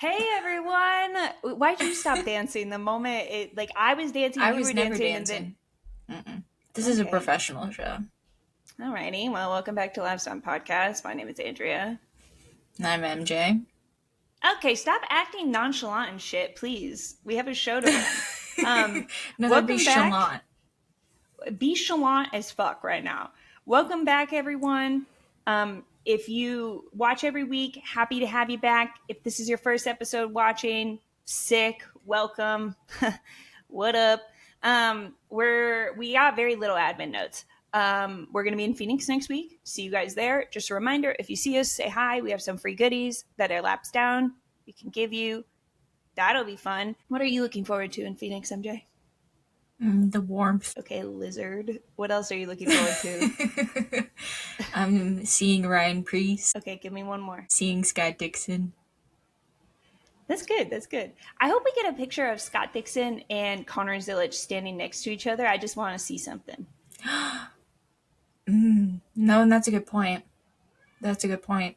Hey everyone! Why'd you stop dancing the moment I was dancing, I you was were never dancing, and then dancing. Mm-mm. This is a okay, professional show. alrighty. Well, welcome back to Lifestyle Podcast. My name is Andrea. And I'm MJ. Okay, stop acting nonchalant and shit, please. We have a show to run. Um, No, that'd be welcome back. chalant. Be chalant as fuck right now. Welcome back, everyone. If you watch every week, happy to have you back. If this is your first episode watching, sick, welcome. What up? We got very little admin notes. We're gonna be in Phoenix next week. See you guys there. Just a reminder: if you see us, say hi. We have some free goodies that are laps down. We can give you. That'll be fun. What are you looking forward to in Phoenix, MJ? The warmth. Okay, lizard. What else are you looking forward to? I'm seeing Ryan Priest, Okay, give me one more. seeing Scott Dixon. That's good. That's good. I hope we get a picture of Scott Dixon and Connor Zilic standing next to each other. I just want to see something. No, and that's a good point. That's a good point.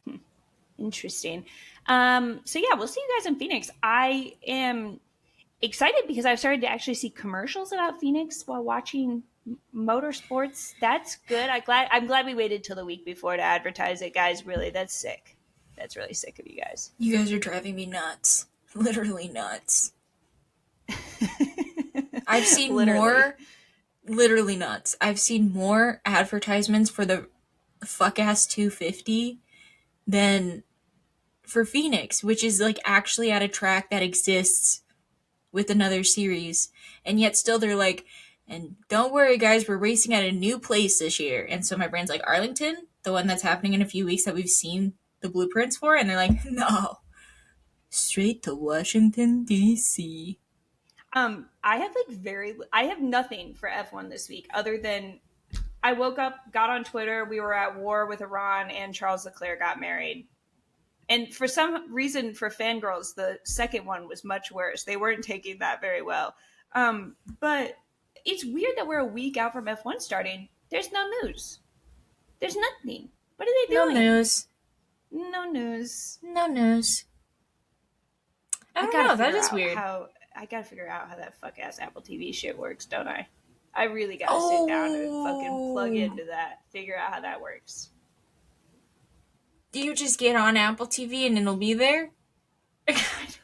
Interesting. So yeah, we'll see you guys in Phoenix. I am excited because I've started to actually see commercials about Phoenix while watching motorsports. That's good. I'm glad we waited till the week before to advertise it, guys. Really, that's sick. That's really sick of you guys. You guys are driving me nuts. Literally nuts. I've seen Literally. more. Literally nuts. I've seen more advertisements for the fuck ass 250 than for Phoenix, which is like actually at a track that exists with another series. And yet still they're like, and don't worry guys, we're racing at a new place this year. And so my brain's like, Arlington, the one that's happening in a few weeks that we've seen the blueprints for, and they're like, no, straight to Washington DC. I have nothing for F1 this week other than I woke up, got on Twitter, we were at war with Iran, and Charles Leclerc got married. And for some reason, for fangirls, the second one was much worse. They weren't taking that very well. But it's weird that we're a week out from F1 starting. There's no news. There's nothing. What are they No doing? news. No news. No news. I don't know, that is weird. I gotta figure out how that fuck ass Apple TV shit works, don't I? I really gotta sit down and fucking plug Oh, into that, figure out how that works. do you just get on Apple TV and it'll be there? I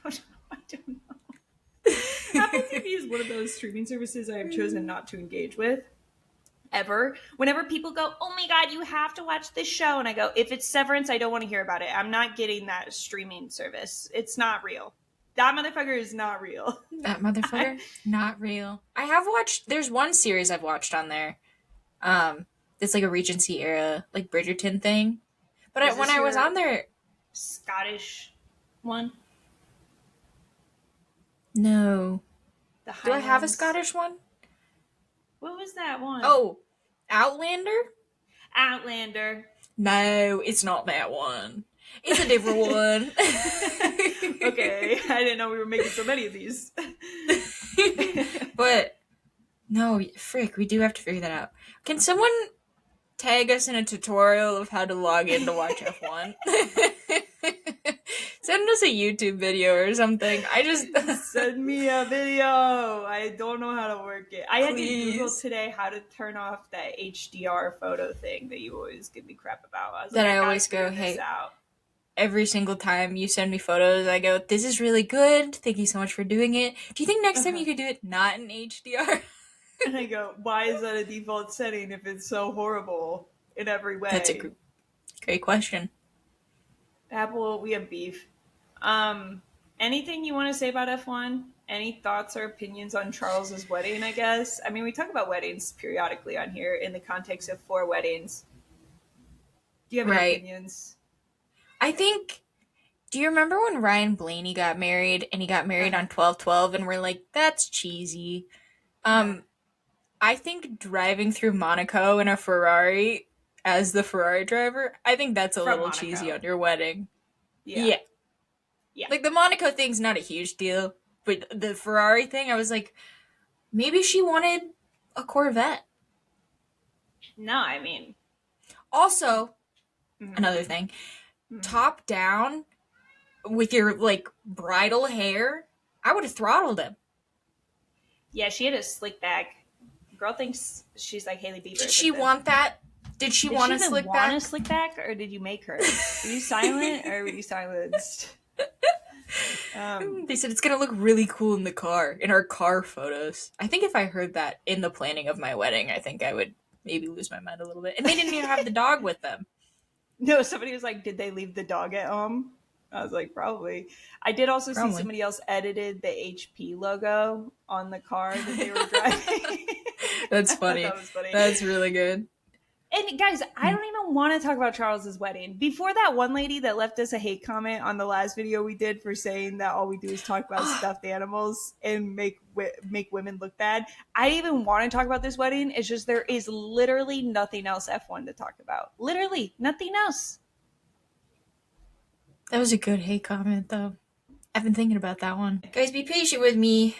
don't know. I don't know. Apple TV is one of those streaming services I have chosen not to engage with ever. Whenever people go, "Oh my god, you have to watch this show," and I go, "If it's Severance, I don't want to hear about it. I'm not getting that streaming service. It's not real. That motherfucker is not real." That motherfucker? Not real. I have watched, there's one series I've watched on there. It's like a Regency era, like Bridgerton thing. But Is when this I was your on there, Scottish one? no. The Do I have a Highlands? Scottish one? What was that one? Oh, Outlander? Outlander. No, it's not that one. It's a different one. Okay, I didn't know we were making so many of these. But no, frick, we do have to figure that out. Can someone tag us in a tutorial of how to log in to watch F1? Send us a YouTube video or something. I just Send me a video. I don't know how to work it. I had to Google please. today how to turn off that HDR photo thing that you always give me crap about. I was That like, I I gotta always go, figure this hey, out. every single time you send me photos, I go, this is really good. Thank you so much for doing it. Do you think next time you could do it not in HDR? And I go, why is that a default setting if it's so horrible in every That's a way? great question. Apple, we have beef. Anything you want to say about F1? Any thoughts or opinions on Charles's wedding, I guess? I mean, we talk about weddings periodically on here in the context of 4 weddings. Do you have any Right. opinions? I think, do you remember when Ryan Blaney got married and he got married on 12/12 and we're like, that's cheesy. I think driving through Monaco in a Ferrari as the Ferrari driver, I think that's a From little Monaco. cheesy on your wedding. Yeah. Like the Monaco thing's not a huge deal, but the Ferrari thing, I was like, maybe she wanted a Corvette. No, I mean, Also, another thing, top down, with your, like, bridal hair, I would have throttled him. Yeah, she had a slick back. Girl thinks she's like Haley Bieber. Did she want that? Did she want a slick back? A slick back, or did you make her? Were you silent, or were you silenced? They said it's gonna look really cool in the car, in our car photos. I think if I heard that in the planning of my wedding, I think I would maybe lose my mind a little bit. And they didn't even have the dog with them. No, somebody was like, did they leave the dog at home? I was like, probably. I did also see somebody else edited the HP logo on the car that they were driving. That's funny. That was funny. That's really good. And guys, I don't even want to talk about Charles's wedding. Before that one lady that left us a hate comment on the last video we did for saying that all we do is talk about stuffed animals and make women look bad, I didn't even want to talk about this wedding. It's just there is literally nothing else F1 to talk about. Literally nothing else. That was a good hate comment, though. I've been thinking about that one. Guys, be patient with me.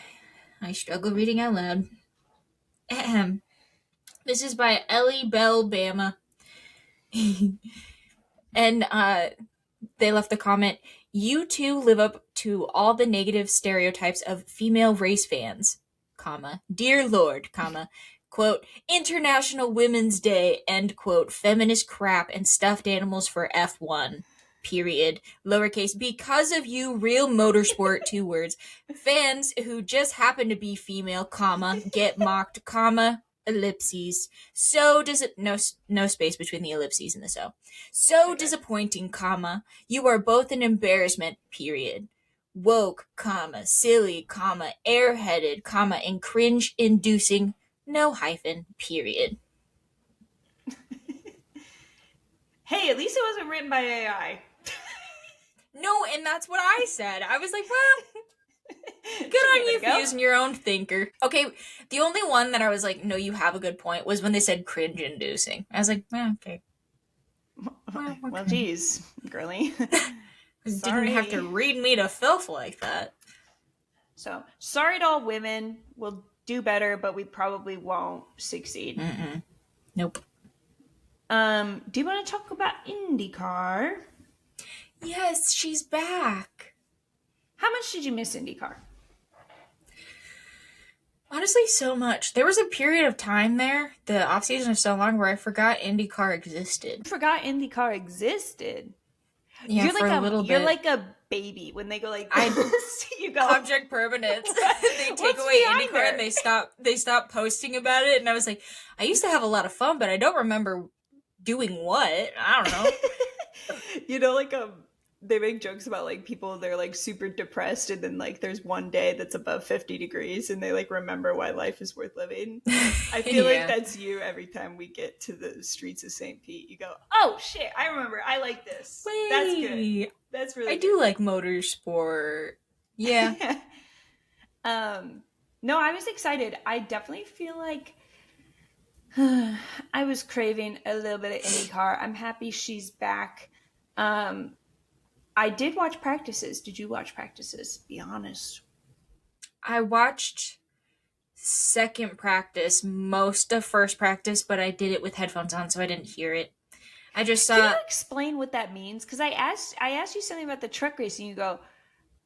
I struggle reading out loud. Ahem. This is by Ellie Bell Bama. And they left the comment, you two live up to all the negative stereotypes of female race fans, comma, dear Lord, comma, quote, International Women's Day, end quote, feminist crap and stuffed animals for F1. Period. Lowercase. Because of you, real motorsport, 2 words. Fans who just happen to be female, comma, get mocked, comma, ellipses. So does it no space between the ellipses and the so disappointing, comma, you are both an embarrassment, period. Woke, comma, silly, comma, airheaded, comma, and cringe inducing, no hyphen, period. Hey, at least it wasn't written by AI. No, and that's what I said. I was like, well, good on you for using your own thinker. Okay, the only one that I was like, no, you have a good point, was when they said cringe-inducing. I was like, okay. Well, geez, girly. Didn't have to read me to filth like that. So, sorry to all women. We'll do better, but we probably won't succeed. Mm-mm. Nope. Do you want to talk about IndyCar? Yes, she's back. How much did you miss IndyCar? Honestly, so much. There was a period of time there, the off-season was so long, where I forgot IndyCar existed. Forgot IndyCar existed? Yeah, you're for like a little bit. You're like a baby when they go like this. You go object permanence. They take away IndyCar there? And they stop posting about it. And I was like, I used to have a lot of fun, but I don't remember doing what. I don't know. You know, like they make jokes about like people, they're like super depressed, and then like there's one day that's above 50 degrees and they like remember why life is worth living. I feel like that's you every time we get to the streets of St. Pete. You go, oh shit, I remember, I like this. Wait, that's good. That's really good. do like motorsport. Yeah. No, I was excited. I definitely feel like I was craving a little bit of IndyCar. I'm happy she's back. I did watch practices. Did you watch practices? Be honest. I watched second practice, most of first practice, but I did it with headphones on, so I didn't hear it. I just saw. Can you explain what that means? Because I asked you something about the truck race, and you go,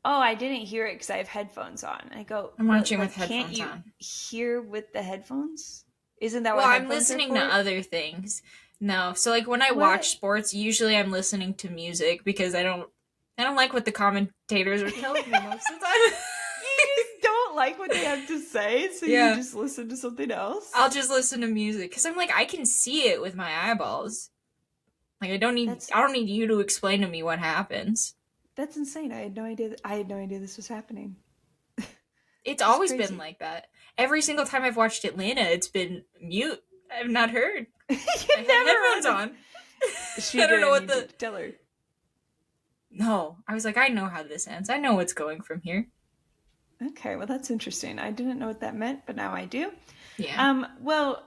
"Oh, I didn't hear it because I have headphones on." I go, "I'm watching with headphones on." Can't you hear with the headphones? Isn't that what? Well, I'm listening to other things. No, so like when I watch sports, usually I'm listening to music because I don't like what the commentators are telling me most of the time. You just don't like what they have to say, so you just listen to something else? I'll just listen to music because I'm like, I can see it with my eyeballs. Like I don't need you to explain to me what happens. That's insane. I had no idea this was happening. It's always been like that. Every single time I've watched Atlanta, it's been mute. I've not heard. You never headphones on. I don't know what the tell her. No, I was like, I know how this ends. I know what's going from here. Okay, well that's interesting. I didn't know what that meant, but now I do. Yeah. Well,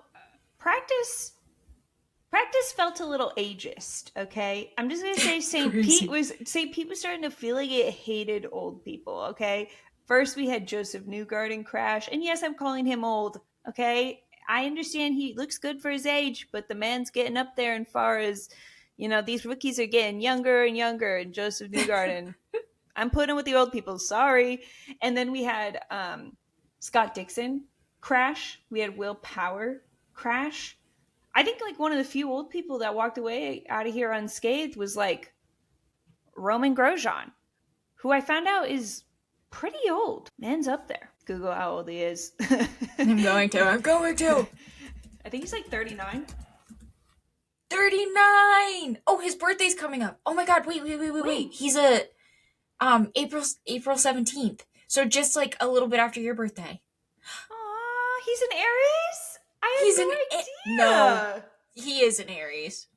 practice felt a little ageist. Okay, I'm just gonna say St. Pete was starting to feel like it hated old people. Okay, first we had Joseph Newgarden crash, and yes, I'm calling him old. Okay, I understand he looks good for his age, but the man's getting up there. And far as you know, these rookies are getting younger and younger. And Joseph Newgarden, I'm putting with the old people. Sorry. And then we had Scott Dixon crash. We had Will Power crash. I think like one of the few old people that walked away out of here unscathed was like Roman Grosjean, who I found out is pretty old. Man's up there. Google how old he is. I'm going to. I think he's like 39. 39! Oh, his birthday's coming up. Oh my god, wait. He's April 17th. So just like a little bit after your birthday. Aw, he's an Aries? I had no idea. No, he is an Aries.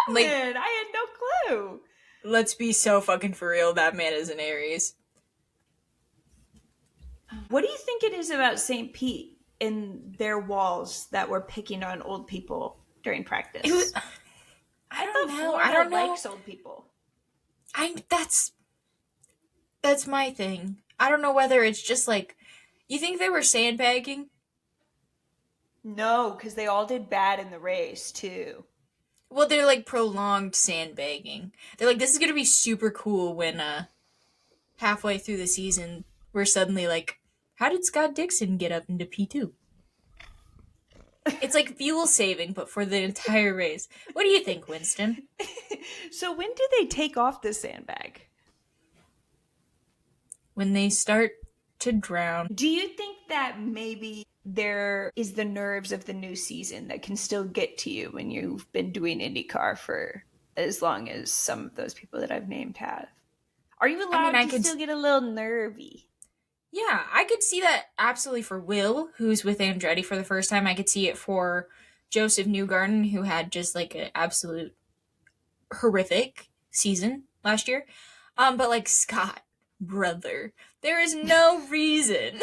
Roman, I had no clue. Let's be so fucking for real. That man is an Aries. What do you think it is about St. Pete and their walls that were picking on old people during practice? I don't know. Florida likes old people. That's my thing. I don't know whether it's just like, you think they were sandbagging? No, because they all did bad in the race too. Well, they're like prolonged sandbagging. They're like, this is gonna be super cool when halfway through the season we're suddenly like, how did Scott Dixon get up into P2? It's like fuel saving, but for the entire race. What do you think, Winston? So when do they take off the sandbag? When they start to drown. Do you think that maybe there is the nerves of the new season that can still get to you when you've been doing IndyCar for as long as some of those people that I've named have? Are you allowed to still get a little nervy? Yeah, I could see that absolutely for Will, who's with Andretti for the first time. I could see it for Joseph Newgarden, who had just like an absolute horrific season last year. But like Scott, brother, there is no reason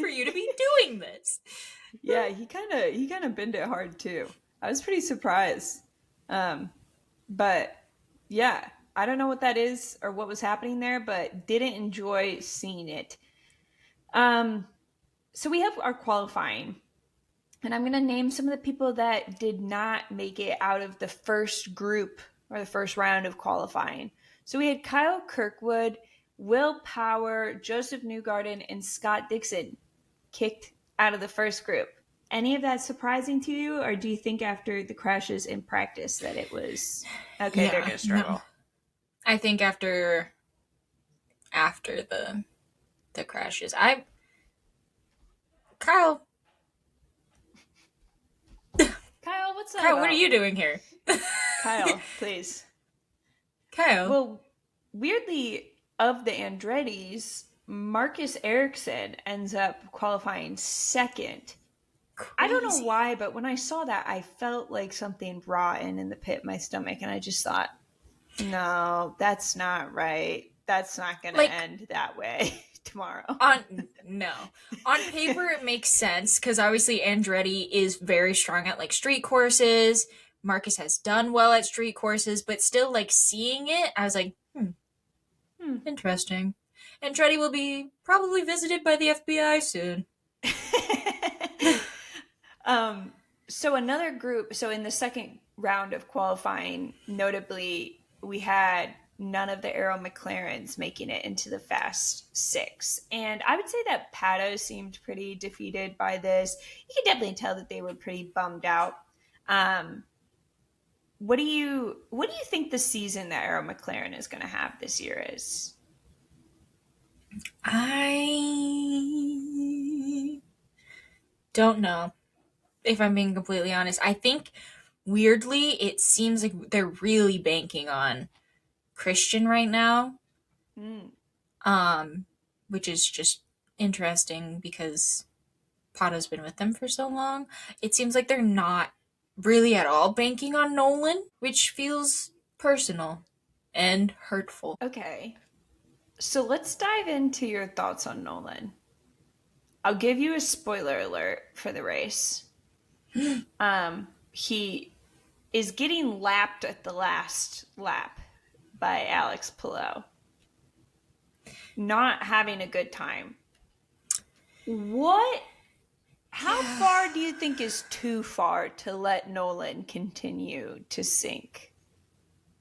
for you to be doing this. Yeah, he kind of bent it hard too. I was pretty surprised. But yeah, I don't know what that is or what was happening there, but didn't enjoy seeing it. So we have our qualifying, and I'm going to name some of the people that did not make it out of the first group or the first round of qualifying. So we had Kyle Kirkwood, Will Power, Joseph Newgarden, and Scott Dixon kicked out of the first group. Any of that surprising to you, or do you think after the crashes in practice that it was okay? Yeah, they're gonna struggle. No. I think after the crashes, Kyle, what's up? Kyle, what are you doing here? Kyle, please. Kyle. Well, weirdly, of the Andrettis, Marcus Ericsson ends up qualifying second. Crazy. I don't know why, but when I saw that, I felt like something rotten in the pit of my stomach, and I just thought, no, that's not right. That's not going to end that way tomorrow. On paper, it makes sense, because obviously Andretti is very strong at like street courses. Marcus has done well at street courses, but still, like, seeing it, I was like, interesting. Andretti will be probably visited by the FBI soon. So another group, so in the second round of qualifying, notably, we had none of the Aero McLarens making it into the Fast Six. And I would say that Pato seemed pretty defeated by this. You can definitely tell that they were pretty bummed out. What do you think the season that Aero McLaren is going to have this year is? I don't know, if I'm being completely honest. I think, weirdly, it seems like they're really banking on Christian right now. Which is just interesting because Pato's been with them for so long. It seems like they're not really at all banking on Nolan, which feels personal and hurtful. Okay. So let's dive into your thoughts on Nolan. I'll give you a spoiler alert for the race. He is getting lapped at the last lap by Alex Palou. Not having a good time. How far do you think is too far to let Nolan continue to sink?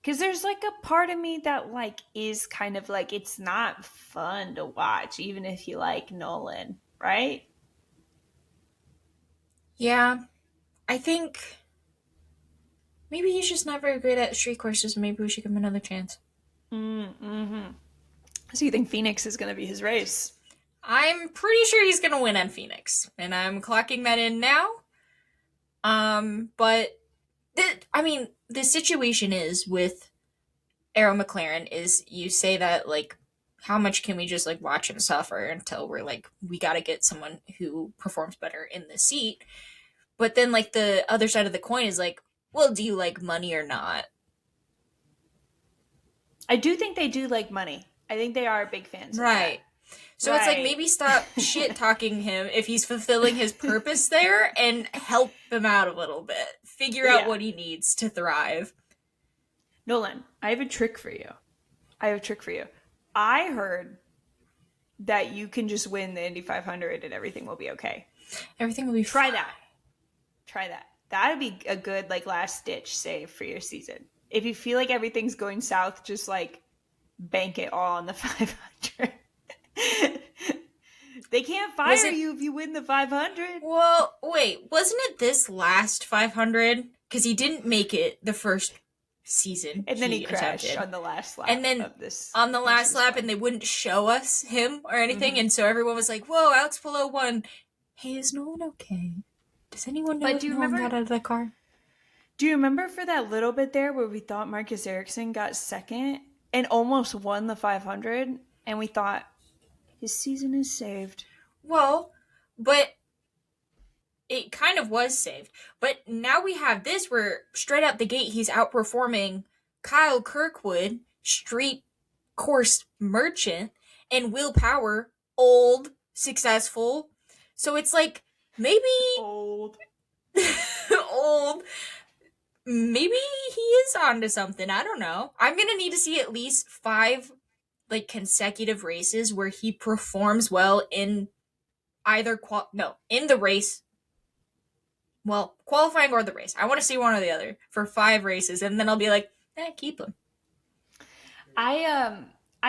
Because there's like a part of me that like is kind of like it's not fun to watch, even if you like Nolan, right? Yeah, I think maybe he's just not very great at street courses. Maybe we should give him another chance. Mm-hmm. So you think Phoenix is going to be his race? I'm pretty sure he's gonna win on Phoenix, and I'm clocking that in now. But the situation is with Arrow McLaren is you say that like, how much can we just like watch him suffer until we're like, we got to get someone who performs better in the seat. But then like the other side of the coin is like, well, do you like money or not? I do think they do like money. I think they are big fans of that. Right. So it's like Right. maybe stop shit talking him if he's fulfilling his purpose there and help him out a little bit. Figure out what he needs to thrive. Nolan, I have a trick for you. I heard that you can just win the Indy 500 and everything will be okay. Everything will be Try that. That'd be a good like last ditch save for your season. If you feel like everything's going south, just like bank it all on the 500. They can't fire you if you win the 500. Well, wait, wasn't it this last 500? Because he didn't make it the first season. And then he crashed on the last lap. And then of this on the last lap, and they wouldn't show us him or anything. Mm-hmm. And so everyone was like, whoa, Alex Palou won. Hey, is Nolan okay? Does anyone know if Nolan got out of the car? Do you remember for that little bit there where we thought Marcus Ericsson got second and almost won the 500? And we thought, his season is saved. Well, but it kind of was saved. But now we have this where straight out the gate he's outperforming Kyle Kirkwood, street course merchant, and Will Power, old, successful. So it's like maybe old. Maybe he is onto something. I don't know. I'm gonna need to see at least 5 like consecutive races where he performs well in either in the race. Well, qualifying or the race. I want to see one or the other for 5 races, and then I'll be like, keep him. I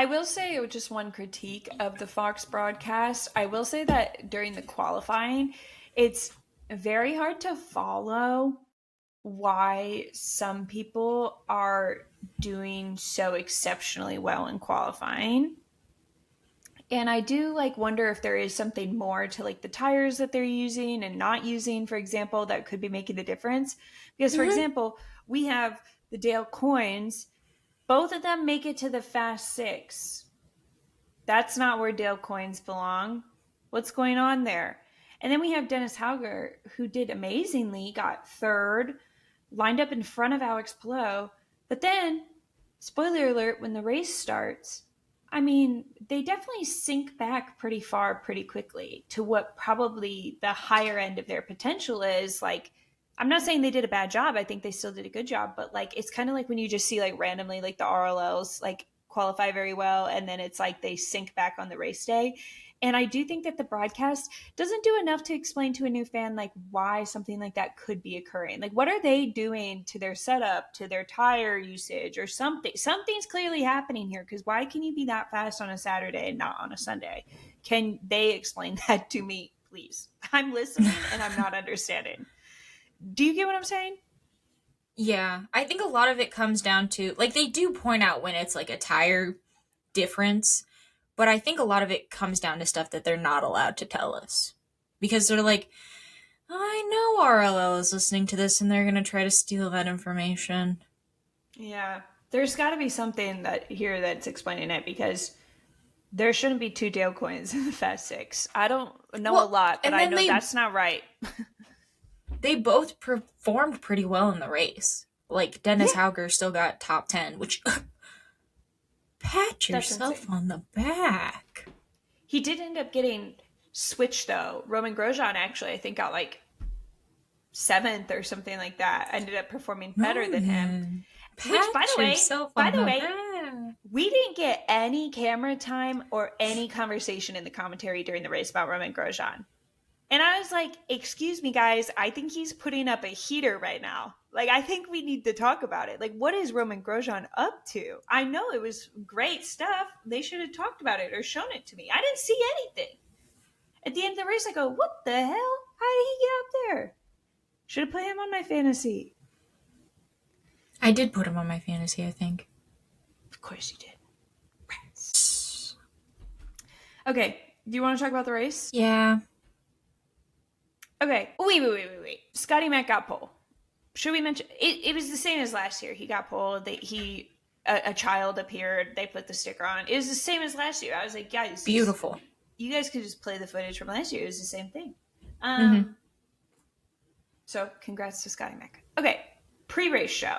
will say just one critique of the Fox broadcast. I will say that during the qualifying, it's very hard to follow why some people are doing so exceptionally well in qualifying. And I do like wonder if there is something more to like the tires that they're using and not using, for example, that could be making the difference. Because for example, we have the Dale Coynes, both of them make it to the Fast 6. That's not where Dale Coynes belong. What's going on there? And then we have Dennis Hauger, who did amazingly, got 3rd, lined up in front of Alex Palou. But then, spoiler alert, when the race starts, I mean, they definitely sink back pretty far pretty quickly to what probably the higher end of their potential is. Like, I'm not saying they did a bad job. I think they still did a good job. But, like, it's kind of like when you just see, like, randomly, like, the RLLs, like, qualify very well, and then it's like they sink back on the race day. And I do think that the broadcast doesn't do enough to explain to a new fan, like, why something like that could be occurring. Like, what are they doing to their setup, to their tire usage or something? Something's clearly happening here, because why can you be that fast on a Saturday and not on a Sunday? Can they explain that to me, please? I'm listening and I'm not understanding. Do you get what I'm saying? Yeah, I think a lot of it comes down to, like, they do point out when it's like a tire difference, but I think a lot of it comes down to stuff that they're not allowed to tell us. Because they're like, I know RLL is listening to this and they're going to try to steal that information. Yeah, there's got to be something here that's explaining it, because there shouldn't be 2 Dale Coynes in the Fast 6. I don't know a lot, but I know that's not right. They both performed pretty well in the race. Like, Dennis Hauger still got top 10, which... pat yourself on the back. He did end up getting switched, though. Roman Grosjean, actually, I think got, like, 7th or something like that. Ended up performing better than him. Which, by the way, we didn't get any camera time or any conversation in the commentary during the race about Roman Grosjean. And I was like, excuse me, guys, I think he's putting up a heater right now. Like, I think we need to talk about it. Like, what is Roman Grosjean up to? I know it was great stuff. They should have talked about it or shown it to me. I didn't see anything. At the end of the race, I go, what the hell? How did he get up there? Should have put him on my fantasy. I did put him on my fantasy, I think. Of course you did. Rats. Okay, do you want to talk about the race? Yeah. Okay, wait. Scotty Mack got pole. Should we mention it? It was the same as last year. He got pole. A child appeared. They put the sticker on. It was the same as last year. I was like, guys, beautiful. You guys could just play the footage from last year. It was the same thing. So congrats to Scotty Mack. Okay, pre-race show.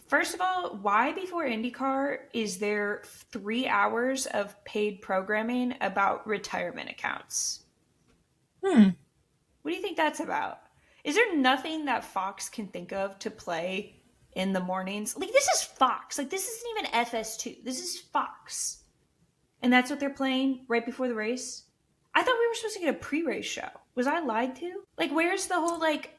First of all, why before IndyCar is there 3 hours of paid programming about retirement accounts? What do you think that's about? Is there nothing that Fox can think of to play in the mornings? Like, this is Fox. Like, this isn't even FS2. This is Fox. And that's what they're playing right before the race? I thought we were supposed to get a pre-race show. Was I lied to? Like, where's the whole, like,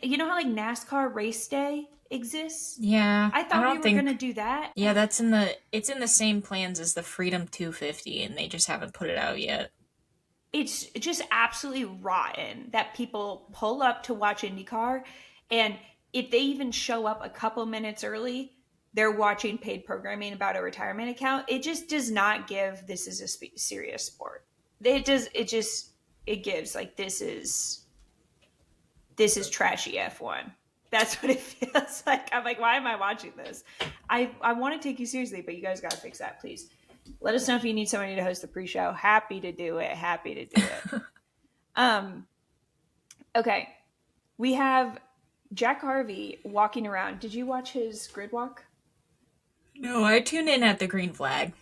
you know how, like, NASCAR race day exists? Yeah. I thought we were going to do that. Yeah, it's in the same plans as the Freedom 250, and they just haven't put it out yet. It's just absolutely rotten that people pull up to watch IndyCar, and if they even show up a couple minutes early, they're watching paid programming about a retirement account. It just does not give this is a serious sport. It gives like this is trashy F1. That's what it feels like. I'm like, why am I watching this? I want to take you seriously, but you guys got to fix that, please. Let us know if you need somebody to host the pre-show. Happy to do it. Okay. We have Jack Harvey walking around. Did you watch his grid walk? No, I tuned in at the green flag.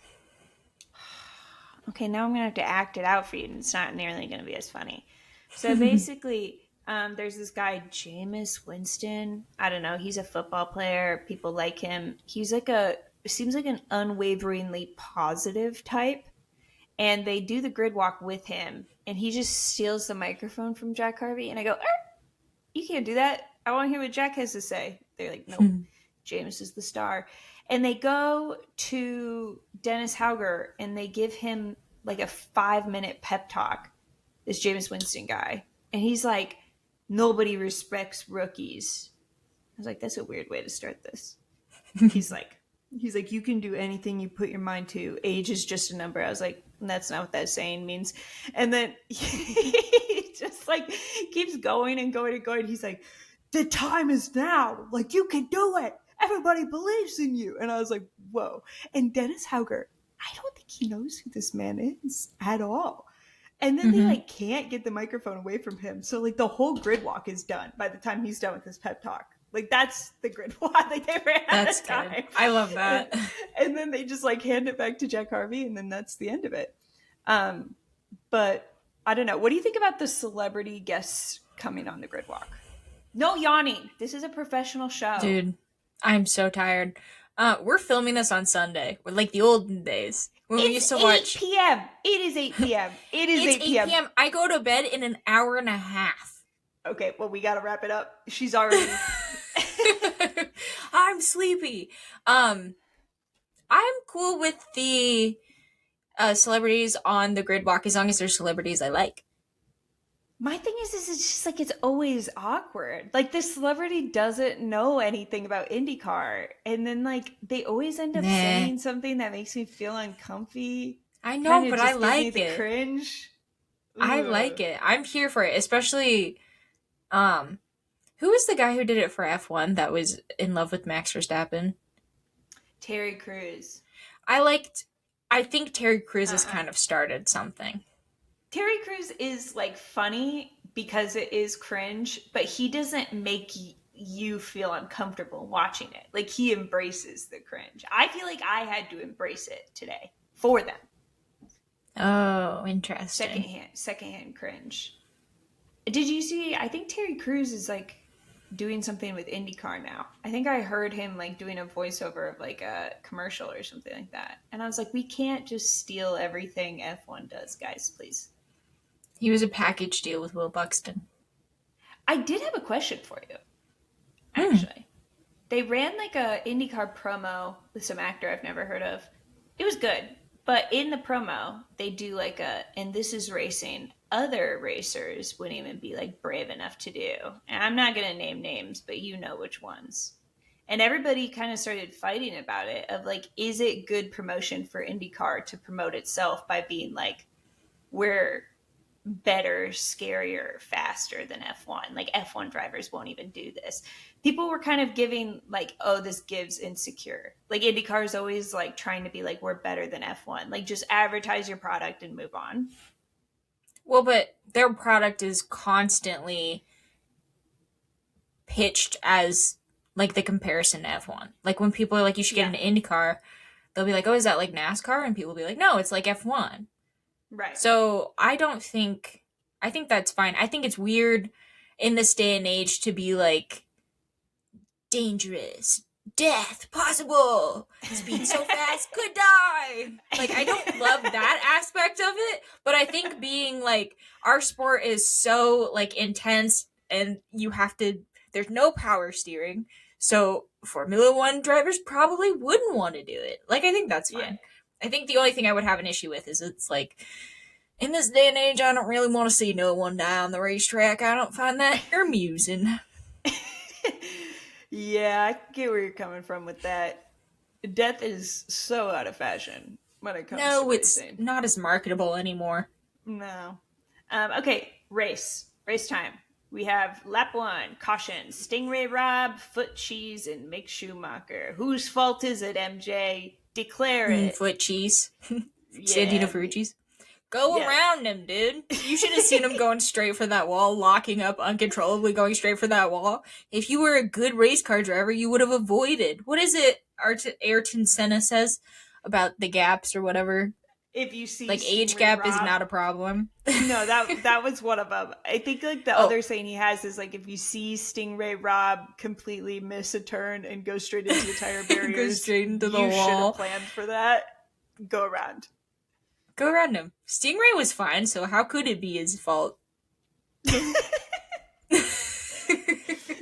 Okay, now I'm going to have to act it out for you, and it's not nearly going to be as funny. So basically, there's this guy, Jameis Winston. I don't know. He's a football player. People like him. He's like seems like an unwaveringly positive type. And they do the grid walk with him. And he just steals the microphone from Jack Harvey. And I go, you can't do that. I want to hear what Jack has to say. They're like, nope, Jameis is the star. And they go to Dennis Hauger and they give him like a 5-minute pep talk, this Jameis Winston guy. And he's like, nobody respects rookies. I was like, that's a weird way to start this. He's like, you can do anything you put your mind to. Age is just a number. I was like, that's not what that saying means. And then he just like keeps going and going and going. He's like, the time is now. Like, you can do it. Everybody believes in you. And I was like, whoa. And Dennis Hauger, I don't think he knows who this man is at all. And then they like can't get the microphone away from him. So like the whole grid walk is done by the time he's done with his pep talk. Like, that's the grid walk. Like, they ran out of time. Good. I love that. And then they just like hand it back to Jack Harvey, and then that's the end of it. But I don't know. What do you think about the celebrity guests coming on the grid walk? No yawning. This is a professional show. Dude, I'm so tired. We're filming this on Sunday. We're like the olden days. When we used to watch 8 p.m. It is 8 p.m. It's 8 p.m. I go to bed in an hour and a half. Okay, well, we got to wrap it up. She's already... I'm sleepy. I'm cool with the celebrities on the grid walk as long as they're celebrities I like. My thing is it's just like it's always awkward. Like, the celebrity doesn't know anything about IndyCar, and then like they always end up saying something that makes me feel uncomfy. I know, but I like it. Cringe. I like it. I'm here for it, especially. Who was the guy who did it for F1 that was in love with Max Verstappen? Terry Crews. I think Terry Crews has kind of started something. Terry Crews is like funny because it is cringe, but he doesn't make you feel uncomfortable watching it. Like, he embraces the cringe. I feel like I had to embrace it today for them. Oh, interesting. Secondhand cringe. Did you see? I think Terry Crews is like doing something with IndyCar now. I think I heard him like doing a voiceover of like a commercial or something like that. And I was like, we can't just steal everything F1 does, guys, please. He was a package deal with Will Buxton. I did have a question for you, Hmm. actually. They ran like a IndyCar promo with some actor I've never heard of. It was good, but in the promo, they do like and this is racing other racers wouldn't even be like brave enough to do. And I'm not going to name names, but you know which ones. And everybody kind of started fighting about it of like, is it good promotion for IndyCar to promote itself by being like, we're better, scarier, faster than F1. Like F1 drivers won't even do this. People were kind of giving like, oh, this gives insecure. Like IndyCar is always like trying to be like, we're better than F1. Like just advertise your product and move on. Well, but their product is constantly pitched as like the comparison to F1. Like when people are like, you should get Yeah. an IndyCar, they'll be like, oh, is that like NASCAR? And people will be like, no, it's like F1. Right. So I think that's fine. I think it's weird in this day and age to be like, dangerous, death, possible, speed so fast, could die. Like, I don't love that aspect of it, but I think being like, our sport is so like intense and there's no power steering. So Formula One drivers probably wouldn't want to do it. Like, I think that's Yeah. fine. I think the only thing I would have an issue with is it's like, in this day and age, I don't really want to see no one die on the racetrack. I don't find that amusing. Yeah, I get where you're coming from with that. Death is so out of fashion when it comes to No, it's racing. not as marketable anymore. No. Okay, race time. We have lap one, caution, Stingray Rob, foot cheese, and Mick Schumacher. Whose fault is it, MJ? Declare it. Foot cheese. Santino Yeah, Ferrucci's. Go yeah. around him, dude. You should have seen him going straight for that wall, locking up uncontrollably, going straight for that wall. If you were a good race car driver, you would have avoided. What is it Ayrton Senna says about the gaps or whatever? If you see Like, age Stingray gap is Rob, not a problem. no, that was one of them. I think like the Oh, other saying he has is like if you see Stingray Rob completely miss a turn and go straight into the tire barriers, go straight into the you should wall. have planned for that. Go around. Go around him. Stingray was fine, so how could it be his fault?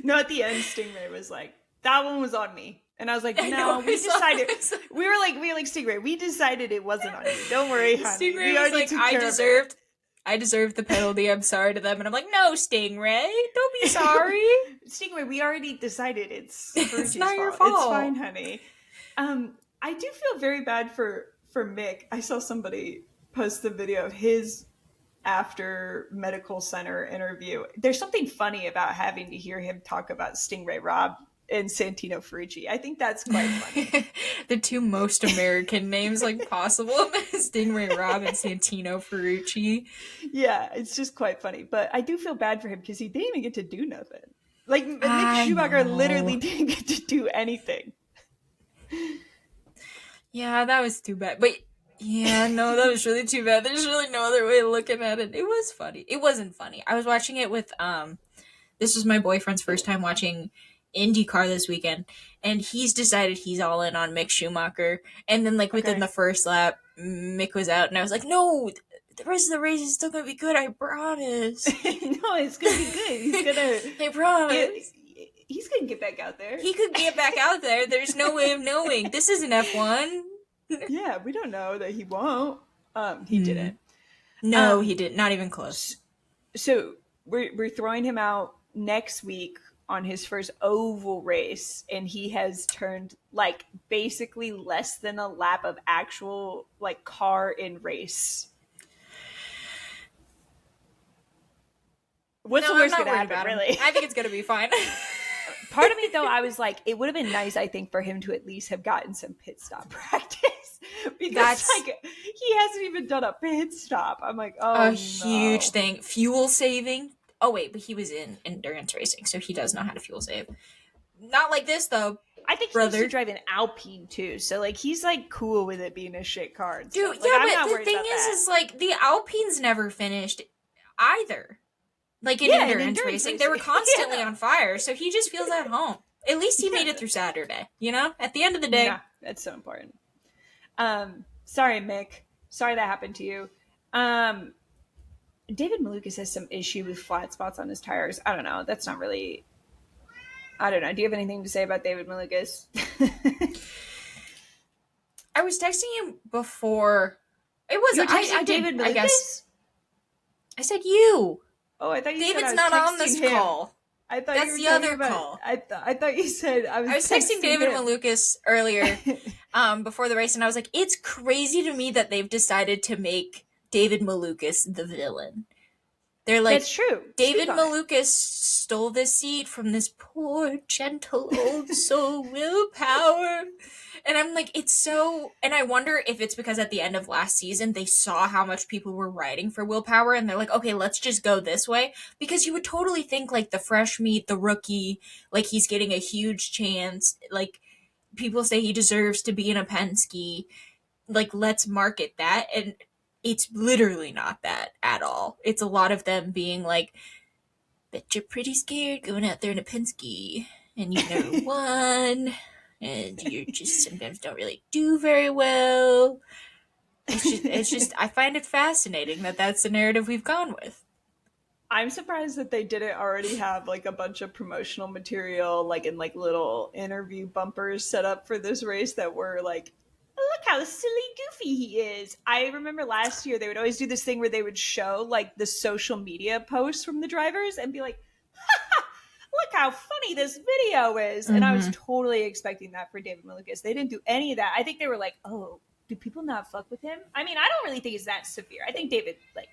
No, at the end, Stingray was like, "That one was on me," and I was like, I know, "No, we decided." it's like- We were like, Stingray. We decided it wasn't on you. Don't worry, honey. Stingray We was already like, took care of it." I deserved the penalty. I'm sorry to them. And I'm like, no, Stingray, don't be sorry. Stingray, we already decided it's It's Ferrucci's not your It's fault. fine, honey. I do feel very bad for Mick. I saw somebody post the video of his after medical center interview. There's something funny about having to hear him talk about Stingray Rob and Santino Ferrucci. I think that's quite funny. The two most American names like possible. Stingray Rob and Santino Ferrucci. Yeah, it's just quite funny. But I do feel bad for him because he didn't even get to do nothing. Like Mick I Schumacher know. literally didn't get to do anything. Yeah, that was too bad. But yeah, no, that was really too bad. There's really no other way of looking at it. It was funny. It wasn't funny. I was watching it with this was my boyfriend's first time watching IndyCar this weekend, and he's decided he's all in on Mick Schumacher. And then, like, within the first lap, Mick was out, and I was like, no, the rest of the race is still gonna be good, I promise. No, it's gonna be good. He's gonna I promise. he's gonna get back out there. He could get back out there. There's no way of knowing. This isn't F1. Yeah, we don't know that he won't. He didn't. No, he didn't. Not even close. So we're throwing him out next week on his first oval race, and he has turned like basically less than a lap of actual like car in race. What's the worst gonna happen, really? I think it's gonna be fine. Part of me though, I was like, it would have been nice, I think, for him to at least have gotten some pit stop practice. Because like he hasn't even done a pit stop. I'm like, oh, huge thing. Fuel saving. Oh wait, but he was in endurance racing, so he does know how to fuel save. Not like this though. I think he used to drive an Alpine too, so like he's like cool with it being a shit car. And Dude, stuff. Like, yeah, but the thing is like the Alpines never finished either. Like in endurance racing, they were constantly on fire, so he just feels at home. At least he made it through Saturday, you know? At the end of the day. Yeah, that's so important. Sorry, Mick. Sorry that happened to you. David Malukas has some issue with flat spots on his tires. I don't know. That's not really. I don't know. Do you have anything to say about David Malukas? I was texting you before. It was You were texting I did, David I guess. Malukas? I said you. Oh, I thought you David's said I was not on texting this him. call. I thought That's you were the talking other about. call. I thought you said I was. I was texting David him. Malukas earlier, before the race, and I was like, "It's crazy to me that they've decided to make David Malukas the villain." They're like, That's true. David Malukas stole this seat from this poor, gentle old soul, Willpower. And I'm like, it's so... And I wonder if it's because at the end of last season, they saw how much people were riding for Willpower, and they're like, okay, let's just go this way. Because you would totally think, like, the fresh meat, the rookie, like, he's getting a huge chance. Like, people say he deserves to be in a Penske. Like, let's market that. And it's literally not that at all. It's a lot of them being like, bet you're pretty scared going out there in a Penske, and you've never won, and you just sometimes don't really do very well. It's just, I find it fascinating that that's the narrative we've gone with. I'm surprised that they didn't already have like a bunch of promotional material, like in like little interview bumpers set up for this race that were like, look how silly goofy he is. I remember last year they would always do this thing where they would show like the social media posts from the drivers and be like, look how funny this video is. And I was totally expecting that for David Malukas. They didn't do any of that. I think they were like, oh, do people not fuck with him? I mean, I don't really think it's that severe. I think David, like,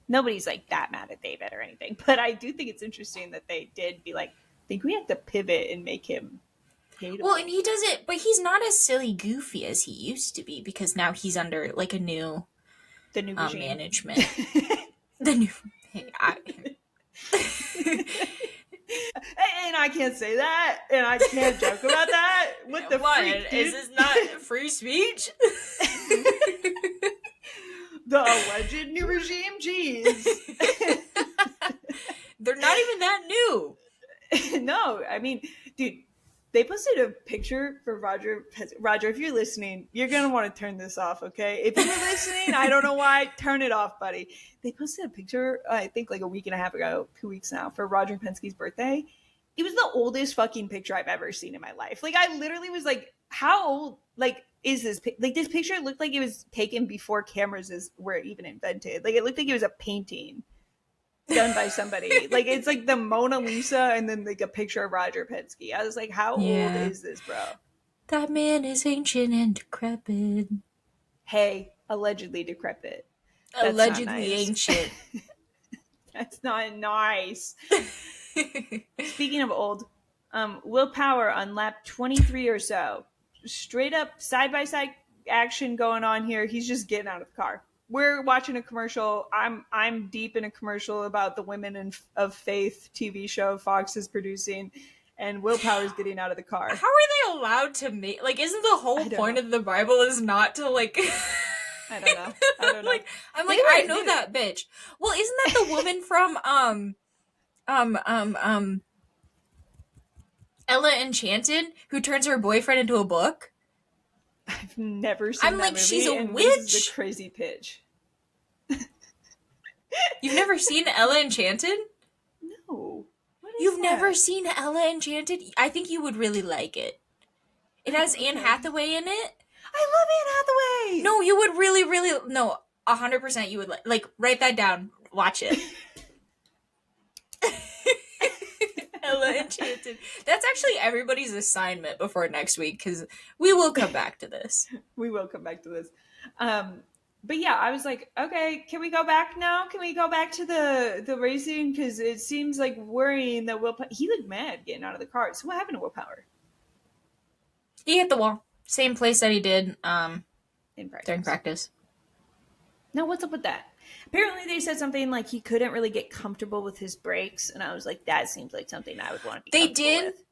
nobody's like that mad at David or anything. But I do think it's interesting that they did be like, I think we have to pivot and make him hateable. Well, and he does it, but he's not as silly goofy as he used to be, because now he's under like the new management. The new... And I can't say that, and I can't joke about that. What the freak, dude? Is this not free speech? The alleged new regime? Jeez. They're not even that new. No, I mean, dude, they posted a picture for Roger. Roger, if you're listening, you're going to want to turn this off, okay? If you're listening, I don't know why, turn it off, buddy. They posted a picture, I think like a week and a half ago, 2 weeks now, for Roger Penske's birthday. It was the oldest fucking picture I've ever seen in my life. Like, I literally was like, how old, like, is this? Like, this picture looked like it was taken before cameras were even invented. Like, it looked like it was a painting done by somebody. Like, it's like the Mona Lisa and then like a picture of Roger Penske. I was like, how old is this, bro? That man is ancient and decrepit. Hey, allegedly decrepit. That's allegedly ancient. That's not nice. Speaking of old, Willpower on lap 23 or so, straight up side-by-side action going on here. He's just getting out of the car. We're watching a commercial. I'm deep in a commercial about the Women of Faith TV show Fox is producing, and Willpower's getting out of the car. How are they allowed to make, like, isn't the whole point of the Bible is not to, like... I don't know. Like, I'm like, I know that bitch. Well, isn't that the woman from Ella Enchanted, who turns her boyfriend into a book? I've never seen that like, movie, she's a and witch. This is a crazy pitch. You've never seen Ella Enchanted? No. You've never seen Ella Enchanted? I think you would really like it. It has Anne Hathaway in it. I love Anne Hathaway! No, you would really, really... No, 100% you would like, write that down. Watch it. Ella Enchanted. That's actually everybody's assignment before next week, because we will come back to this. We will come back to this. But yeah, I was like, okay, can we go back now? Can we go back to the racing? Because it seems like worrying that he looked mad getting out of the car. So what happened to Willpower? He hit the wall. Same place that he did in practice. During practice. Now, what's up with that? Apparently, they said something like he couldn't really get comfortable with his brakes, and I was like, that seems like something I would want to be comfortable with.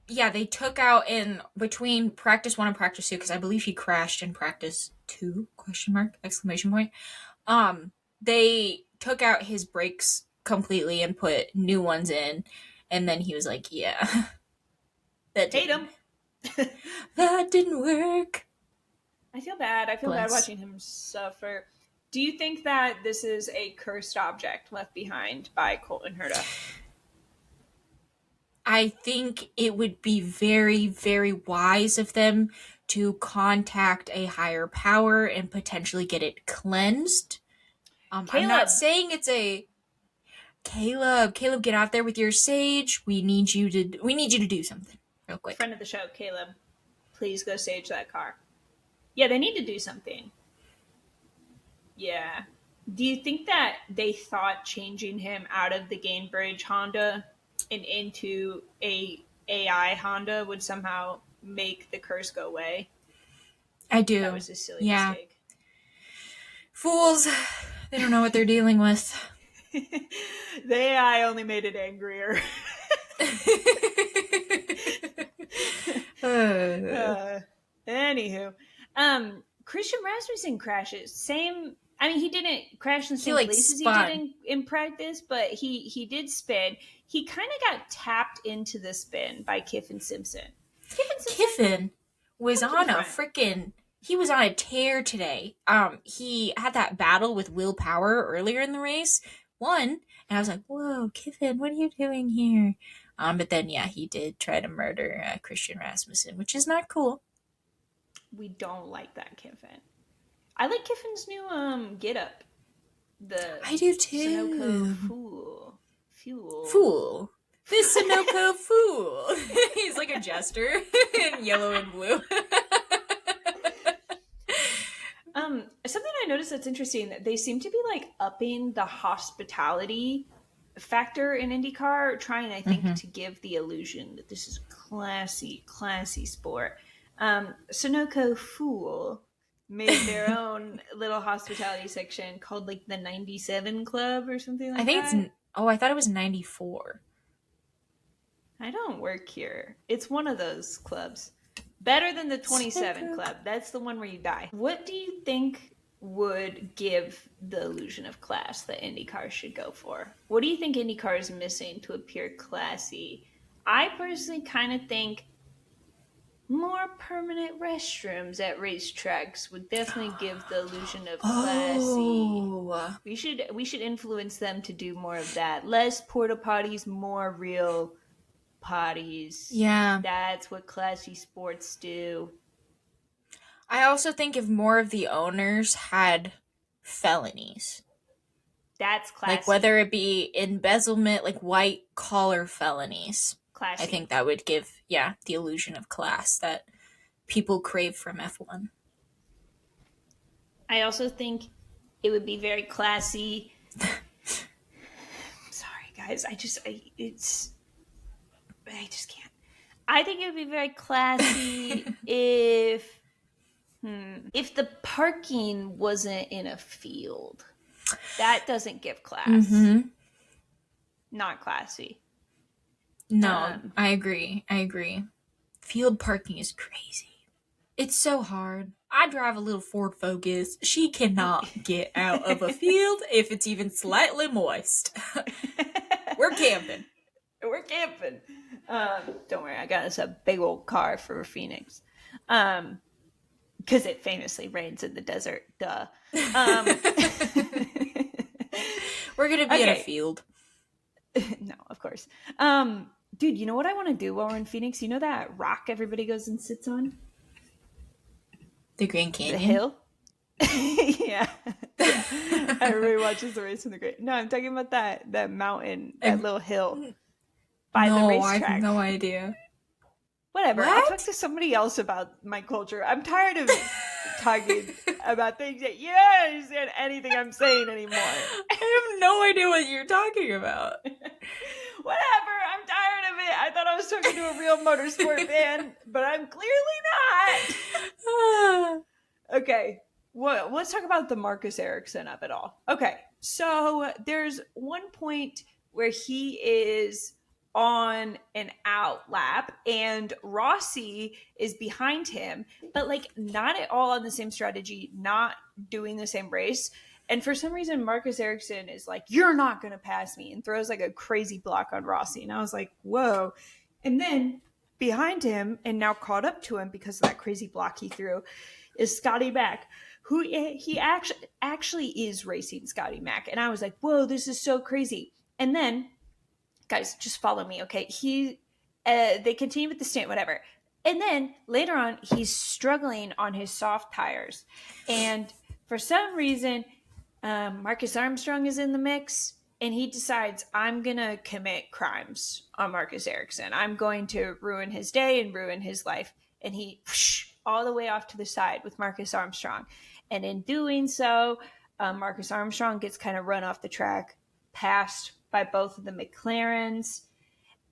Yeah, they took out in between practice 1 and practice 2, because I believe he crashed in practice 2, ? They took out his brakes completely and put new ones in, and then he was like, yeah. That hate him. That didn't work. I feel bad. I feel bad watching him suffer. Do you think that this is a cursed object left behind by Colton Herta? I think it would be very, very wise of them to contact a higher power and potentially get it cleansed. I'm not saying it's a Caleb, get out there with your sage. We need you to do something real quick. Friend of the show, Caleb, please go sage that car. Yeah, they need to do something. Yeah. Do you think that they thought changing him out of the Gainbridge Honda and into a AI Honda would somehow make the curse go away? I do. That was a silly mistake. Fools. They don't know what they're dealing with. The AI only made it angrier. Anywho, Christian Rasmussen crashes. Same. I mean, he didn't crash in the same place as he did in practice, but he did spin. He kind of got tapped into the spin by Kiffin Simpson. Kiffin was on a freaking. He was on a tear today. He had that battle with Will Power earlier in the race, won, and I was like, "Whoa, Kiffin, what are you doing here?" But then, yeah, he did try to murder Christian Rasmussen, which is not cool. We don't like that, Kiffin. I like Kiffin's new get-up. I do too. Sunoco Fool. This Sunoco fool. He's like a jester in yellow and blue. Something I noticed that's interesting, that they seem to be like upping the hospitality factor in IndyCar, trying, I think, to give the illusion that this is a classy sport. Sunoco Fool made their own little hospitality section called like the 97 Club or something like that. I thought it was 94. I don't work here. It's one of those clubs. Better than the 27 Club. That's the one where you die. What do you think would give the illusion of class that IndyCar should go for? What do you think IndyCar is missing to appear classy? I personally kind of think more permanent restrooms at racetracks would definitely give the illusion of classy. We should influence them to do more of that. Less porta potties, more real potties. Yeah. That's what classy sports do. I also think if more of the owners had felonies. That's classy. Like whether it be embezzlement, like white collar felonies. Classy. I think that would give, the illusion of class that people crave from F1. I also think it would be very classy. Sorry, guys. I just can't. I think it would be very classy if the parking wasn't in a field. That doesn't give class. Mm-hmm. Not classy. No, I agree. Field parking is crazy. It's so hard. I drive a little Ford Focus. She cannot get out of a field if it's even slightly moist. We're camping. Don't worry, I got us a big old car for Phoenix. Because it famously rains in the desert. Duh. We're going to be in a field. No, of course. Dude, you know what I want to do while we're in Phoenix? You know that rock everybody goes and sits on? The Grand Canyon? The hill? Yeah. Everybody watches the race in the Grand. No, I'm talking about that mountain, that little hill by the racetrack. I have no idea. Whatever. I'll talk to somebody else about my culture. I'm tired of talking about things that you don't understand anything I'm saying anymore. I have no idea what you're talking about. Whatever. I'm tired of it. I thought I was talking to a real motorsport fan, but I'm clearly not. Okay. Well, let's talk about the Marcus Ericsson of it all. Okay. So there's one point where he is on an out lap and Rossi is behind him, but like not at all on the same strategy, not doing the same race. And for some reason, Marcus Ericsson is like, "You're not going to pass me," and throws like a crazy block on Rossi. And I was like, whoa. And then behind him and now caught up to him because of that crazy block he threw is Scotty Beck, who he actually is racing Scotty Mack. And I was like, whoa, this is so crazy. And then, guys, just follow me, okay? They continue with the stint, whatever. And then later on, he's struggling on his soft tires. And for some reason, Marcus Armstrong is in the mix, and he decides, I'm going to commit crimes on Marcus Ericsson. I'm going to ruin his day and ruin his life. And he all the way off to the side with Marcus Armstrong. And in doing so, Marcus Armstrong gets kind of run off the track, passed by both of the McLarens.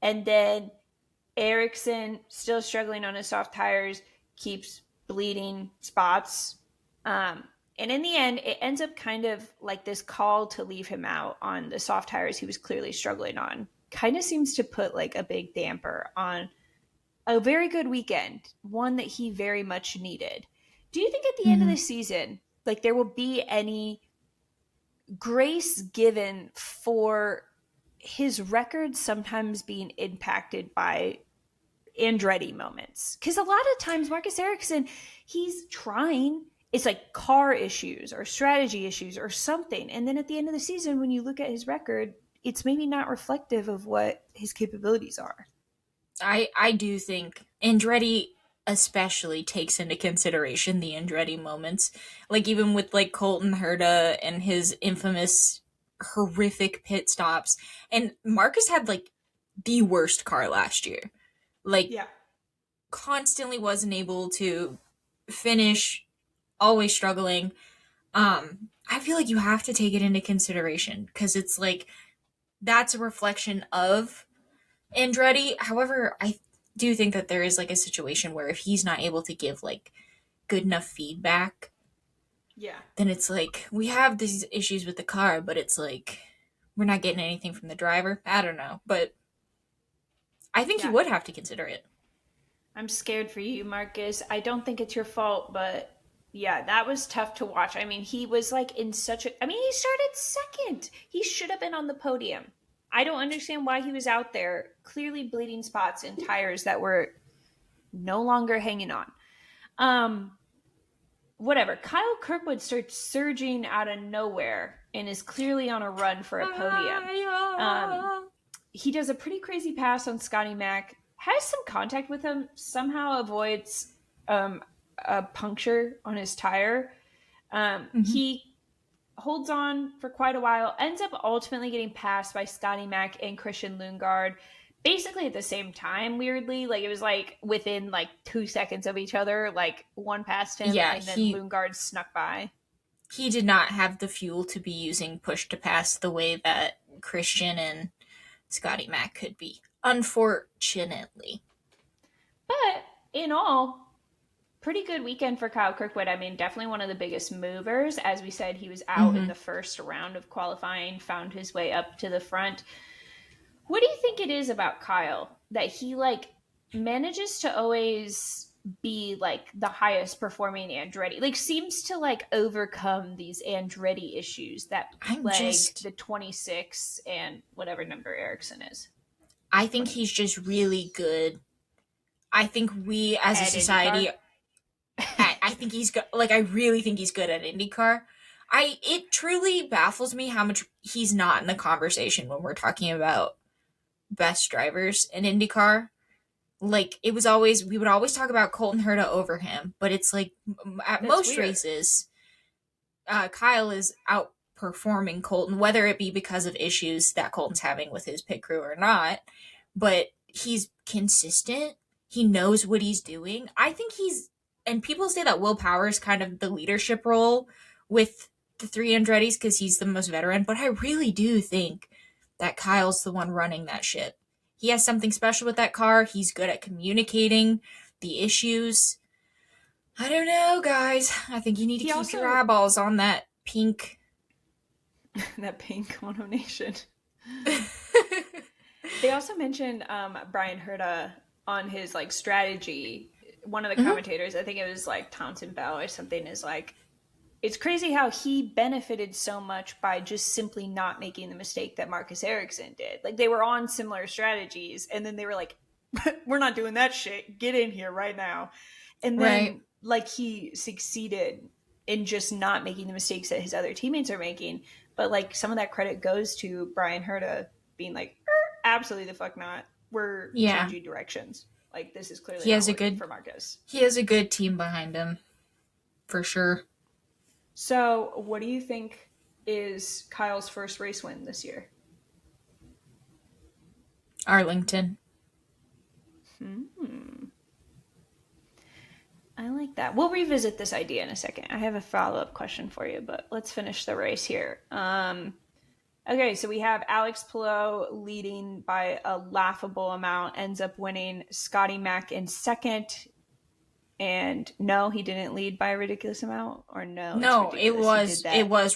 And then Ericsson, still struggling on his soft tires, keeps bleeding spots. And in the end, it ends up kind of like this call to leave him out on the soft tires he was clearly struggling on. Kind of seems to put like a big damper on a very good weekend, one that he very much needed. Do you think at the end of the season, like there will be any grace given for his record sometimes being impacted by Andretti moments? Because a lot of times Marcus Ericsson, he's trying, it's like car issues or strategy issues or something, and then at the end of the season when you look at his record, it's maybe not reflective of what his capabilities are. I do think Andretti especially takes into consideration the Andretti moments. Like even with like Colton Herta and his infamous horrific pit stops. And Marcus had like the worst car last year. Like constantly wasn't able to finish, always struggling. I feel like you have to take it into consideration because it's like that's a reflection of Andretti. However, I do think that there is like a situation where if he's not able to give like good enough feedback, then it's like we have these issues with the car, but it's like we're not getting anything from the driver. I don't know, but I think you would have to consider it. I'm scared for you, Marcus. I don't think it's your fault, but yeah, that was tough to watch. I mean, he was like in such a. I mean, he started second. He should have been on the podium. I don't understand why he was out there, clearly bleeding spots in tires that were no longer hanging on. Whatever. Kyle Kirkwood starts surging out of nowhere and is clearly on a run for a podium. He does a pretty crazy pass on Scotty Mack, has some contact with him, somehow avoids a puncture on his tire. He holds on for quite a while, ends up ultimately getting passed by Scotty Mack and Christian Lundgaard basically at the same time, weirdly. Like it was like within like 2 seconds of each other, like one passed him and then Lundgaard snuck by. He did not have the fuel to be using push to pass the way that Christian and Scotty Mack could be, unfortunately. But in all, pretty good weekend for Kyle Kirkwood. I mean, definitely one of the biggest movers. As we said, he was out in the first round of qualifying, found his way up to the front. What do you think it is about Kyle that he like manages to always be like the highest performing Andretti? Like seems to like overcome these Andretti issues that plague the 26 and whatever number Ericsson is. I think he's just really good. I think we as a society I think he's good. Like I really think he's good at IndyCar. It truly baffles me how much he's not in the conversation when we're talking about best drivers in IndyCar. Like it was always, we would always talk about Colton Herta over him, but it's like at most races, Kyle is outperforming Colton, whether it be because of issues that Colton's having with his pit crew or not. But he's consistent. He knows what he's doing. I think and people say that Will Power is kind of the leadership role with the three Andrettis because he's the most veteran, but I really do think that Kyle's the one running that ship. He has something special with that car. He's good at communicating the issues. I don't know, guys. I think you need to keep your eyeballs on that pink. That pink Mono Nation. They also mentioned Brian Herta on his like strategy. One of the commentators, I think it was like Townsend Bell or something, is like, it's crazy how he benefited so much by just simply not making the mistake that Marcus Ericsson did. Like they were on similar strategies and then they were like, we're not doing that shit. Get in here right now. And then like he succeeded in just not making the mistakes that his other teammates are making. But like some of that credit goes to Brian Herta being like, absolutely the fuck not. We're changing directions. Like this is clearly not working for Marcus. He has a good team behind him, for sure. So, what do you think is Kyle's first race win this year? Arlington. I like that. We'll revisit this idea in a second. I have a follow-up question for you, but let's finish the race here. Okay, so we have Alex Palou leading by a laughable amount, ends up winning. Scotty Mack in second. And no, he didn't lead by a ridiculous amount, or no? No, it was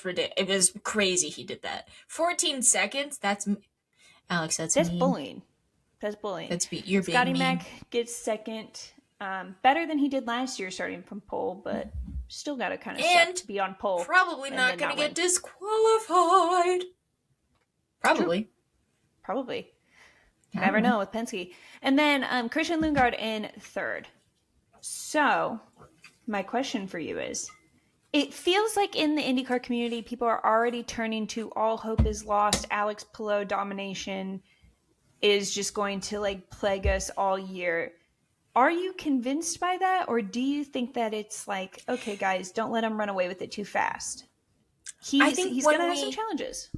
ridiculous. It was crazy he did that. 14 seconds? That's Alex, that's mean. Bullying. That's bullying. You're being Scotty mean. Mack gets second. Better than he did last year starting from pole, but still got to kind of suck to be on pole. Probably not going to get disqualified. Probably. True. Probably. Never know with Penske. And then Christian Lundgaard in third. So, my question for you is, it feels like in the IndyCar community, people are already turning to all hope is lost. Alex Palou domination is just going to like plague us all year. Are you convinced by that? Or do you think that it's like, okay, guys, don't let him run away with it too fast? I think he's going to have some challenges.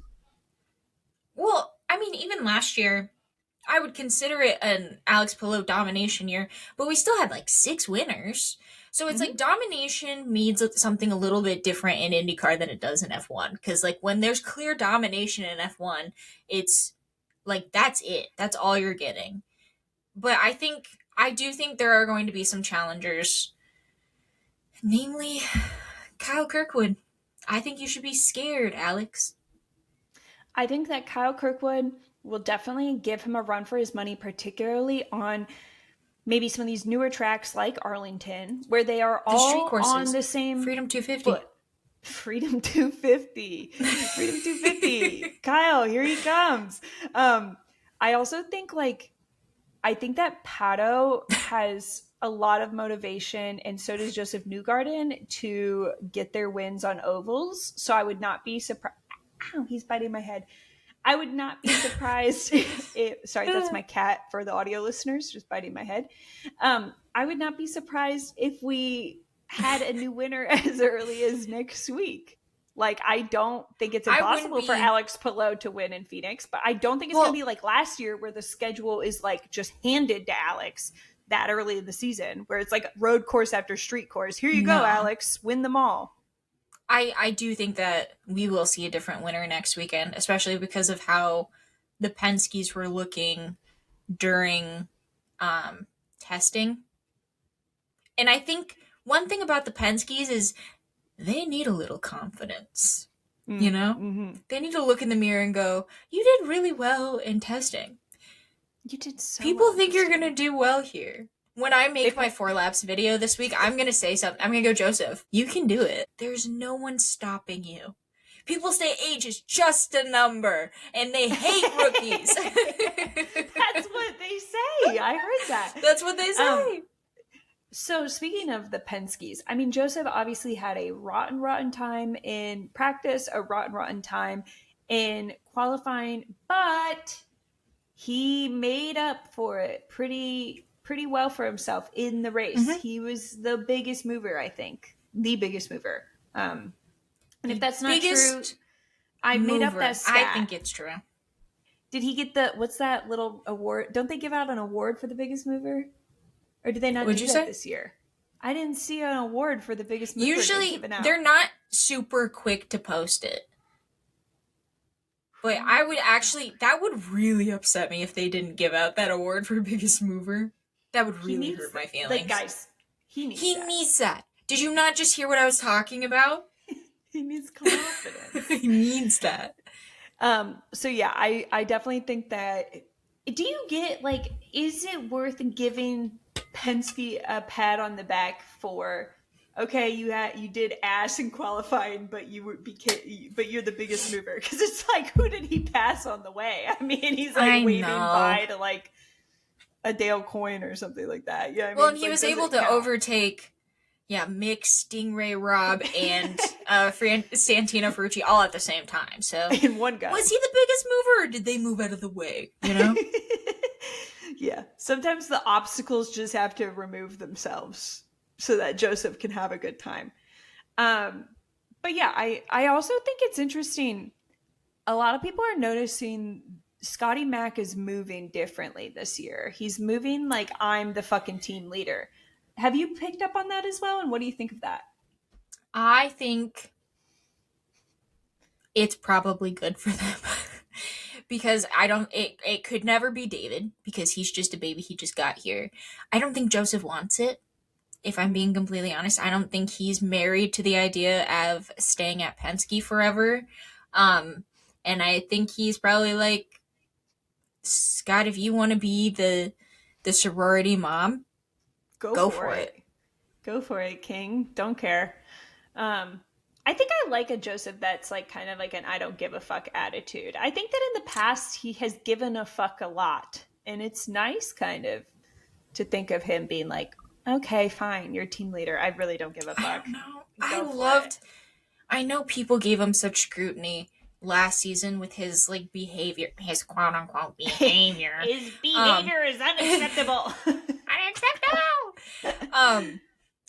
Well, I mean, even last year, I would consider it an Alex Palou domination year, but we still had like 6 winners. So it's like domination means something a little bit different in IndyCar than it does in F1. Because like when there's clear domination in F1, it's like that's it. That's all you're getting. But I do think there are going to be some challengers, namely Kyle Kirkwood. I think you should be scared, Alex. I think that Kyle Kirkwood will definitely give him a run for his money, particularly on maybe some of these newer tracks like Arlington, where they are all on the same Freedom 250. Freedom 250. Freedom 250. Kyle, here he comes. I also think I think that Pato has a lot of motivation, and so does Joseph Newgarden, to get their wins on ovals. So I would not be surprised. Ow, he's biting my head. I would not be surprised sorry, that's my cat for the audio listeners, just biting my head. I would not be surprised if we had a new winner as early as next week. Like, I don't think it's impossible for Alex Palou to win in Phoenix, but I don't think it's going to be like last year where the schedule is like just handed to Alex that early in the season, where it's like road course after street course. Here you go, Alex, win them all. I do think that we will see a different winner next weekend, especially because of how the Penskes were looking during testing. And I think one thing about the Penskes is they need a little confidence, you know? Mm-hmm. They need to look in the mirror and go, you did really well in testing. You did so People think you're going to do well here. When I make my 4 laps video this week, I'm going to say something. I'm going to go, Joseph, you can do it. There's no one stopping you. People say age is just a number, and they hate rookies. That's what they say. I heard that. That's what they say. So speaking of the Penskes, I mean, Joseph obviously had a rotten time in practice, a rotten time in qualifying, but he made up for it pretty well for himself in the race. Mm-hmm. He was the biggest mover, I think. The biggest mover. And if that's not true, I made up that stat. I think it's true. Did he get what's that little award? Don't they give out an award for the biggest mover? Or did they not do that this year? I didn't see an award for the biggest mover. Usually, they're not super quick to post it. But I would that would really upset me if they didn't give out that award for biggest mover. That would really hurt my feelings. Like, guys, he needs that. Did you not just hear what I was talking about? He needs confidence. He needs that. So yeah, I definitely think that. Do you get is it worth giving Penske a pat on the back for? Okay, you did ass in qualifying, but you're the biggest mover, because it's like, who did he pass on the way? I mean, he's waving bye to a Dale Coyne or something like that. Yeah, well, and he was able to overtake Yeah, Mick, Stingray Robb, and Santino Ferrucci all at the same time. So in one go. Was he the biggest mover, or did they move out of the way? You know? Yeah. Sometimes the obstacles just have to remove themselves so that Joseph can have a good time. But yeah, I also think it's interesting. A lot of people are noticing Scotty Mack is moving differently this year. He's moving like I'm the fucking team leader. Have you picked up on that as well? And what do you think of that? I think it's probably good for them. Because it could never be David because he's just a baby. He just got here. I don't think Joseph wants it. If I'm being completely honest, I don't think he's married to the idea of staying at Penske forever. And I think he's probably like, Scott, if you want to be the sorority mom, go for it. Go for it, King. Don't care. I think I like a Joseph that's like kind of like an I don't give a fuck attitude. I think that in the past he has given a fuck a lot. And it's nice kind of to think of him being like, okay, fine, you're team leader. I really don't give a fuck. I loved. I know people gave him such scrutiny last season with his like behavior, his quote unquote behavior. His behavior is unacceptable. Unacceptable.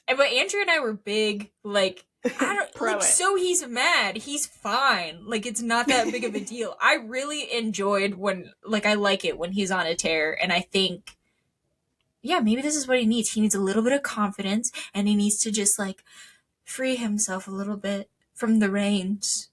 But Andrea and I were big like. I don't like, so he's mad. He's fine. Like it's not that big of a deal. I really enjoyed when like I like it when he's on a tear, and I think yeah, maybe this is what he needs. He needs a little bit of confidence, and he needs to just like free himself a little bit from the reins.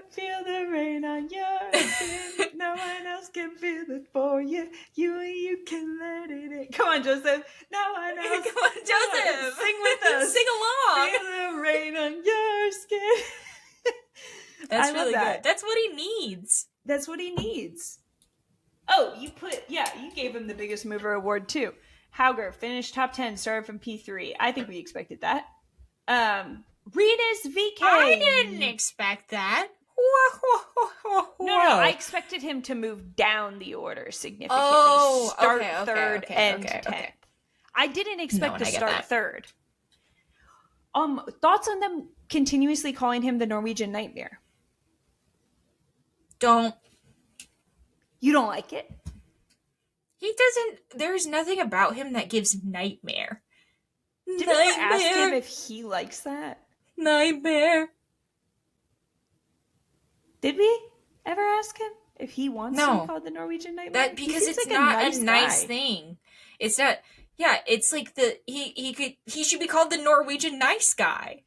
Feel the rain on your skin. No one else can feel it for you. You can let it in. Come on, Joseph. No one else. Come on, Joseph. Sing with us. Sing along. Feel the rain on your skin. That's really good. That's what he needs. That's what he needs. Oh, you gave him the biggest mover award too. Hauger finished top 10, started from P3. I think we expected that. Rinus VeeKay. I didn't expect that. No, I expected him to move down the order significantly. Start third and 10th. I didn't expect to start third. Thoughts on them continuously calling him the Norwegian Nightmare? You don't like it? He doesn't. There's nothing about him that gives nightmare. Did we ever ask him if he likes that? Nightmare. Did we ever ask him if he wants to be called the Norwegian Nightmare? Because it's like not a nice thing. It's not. Yeah, it's like he should be called the Norwegian nice guy.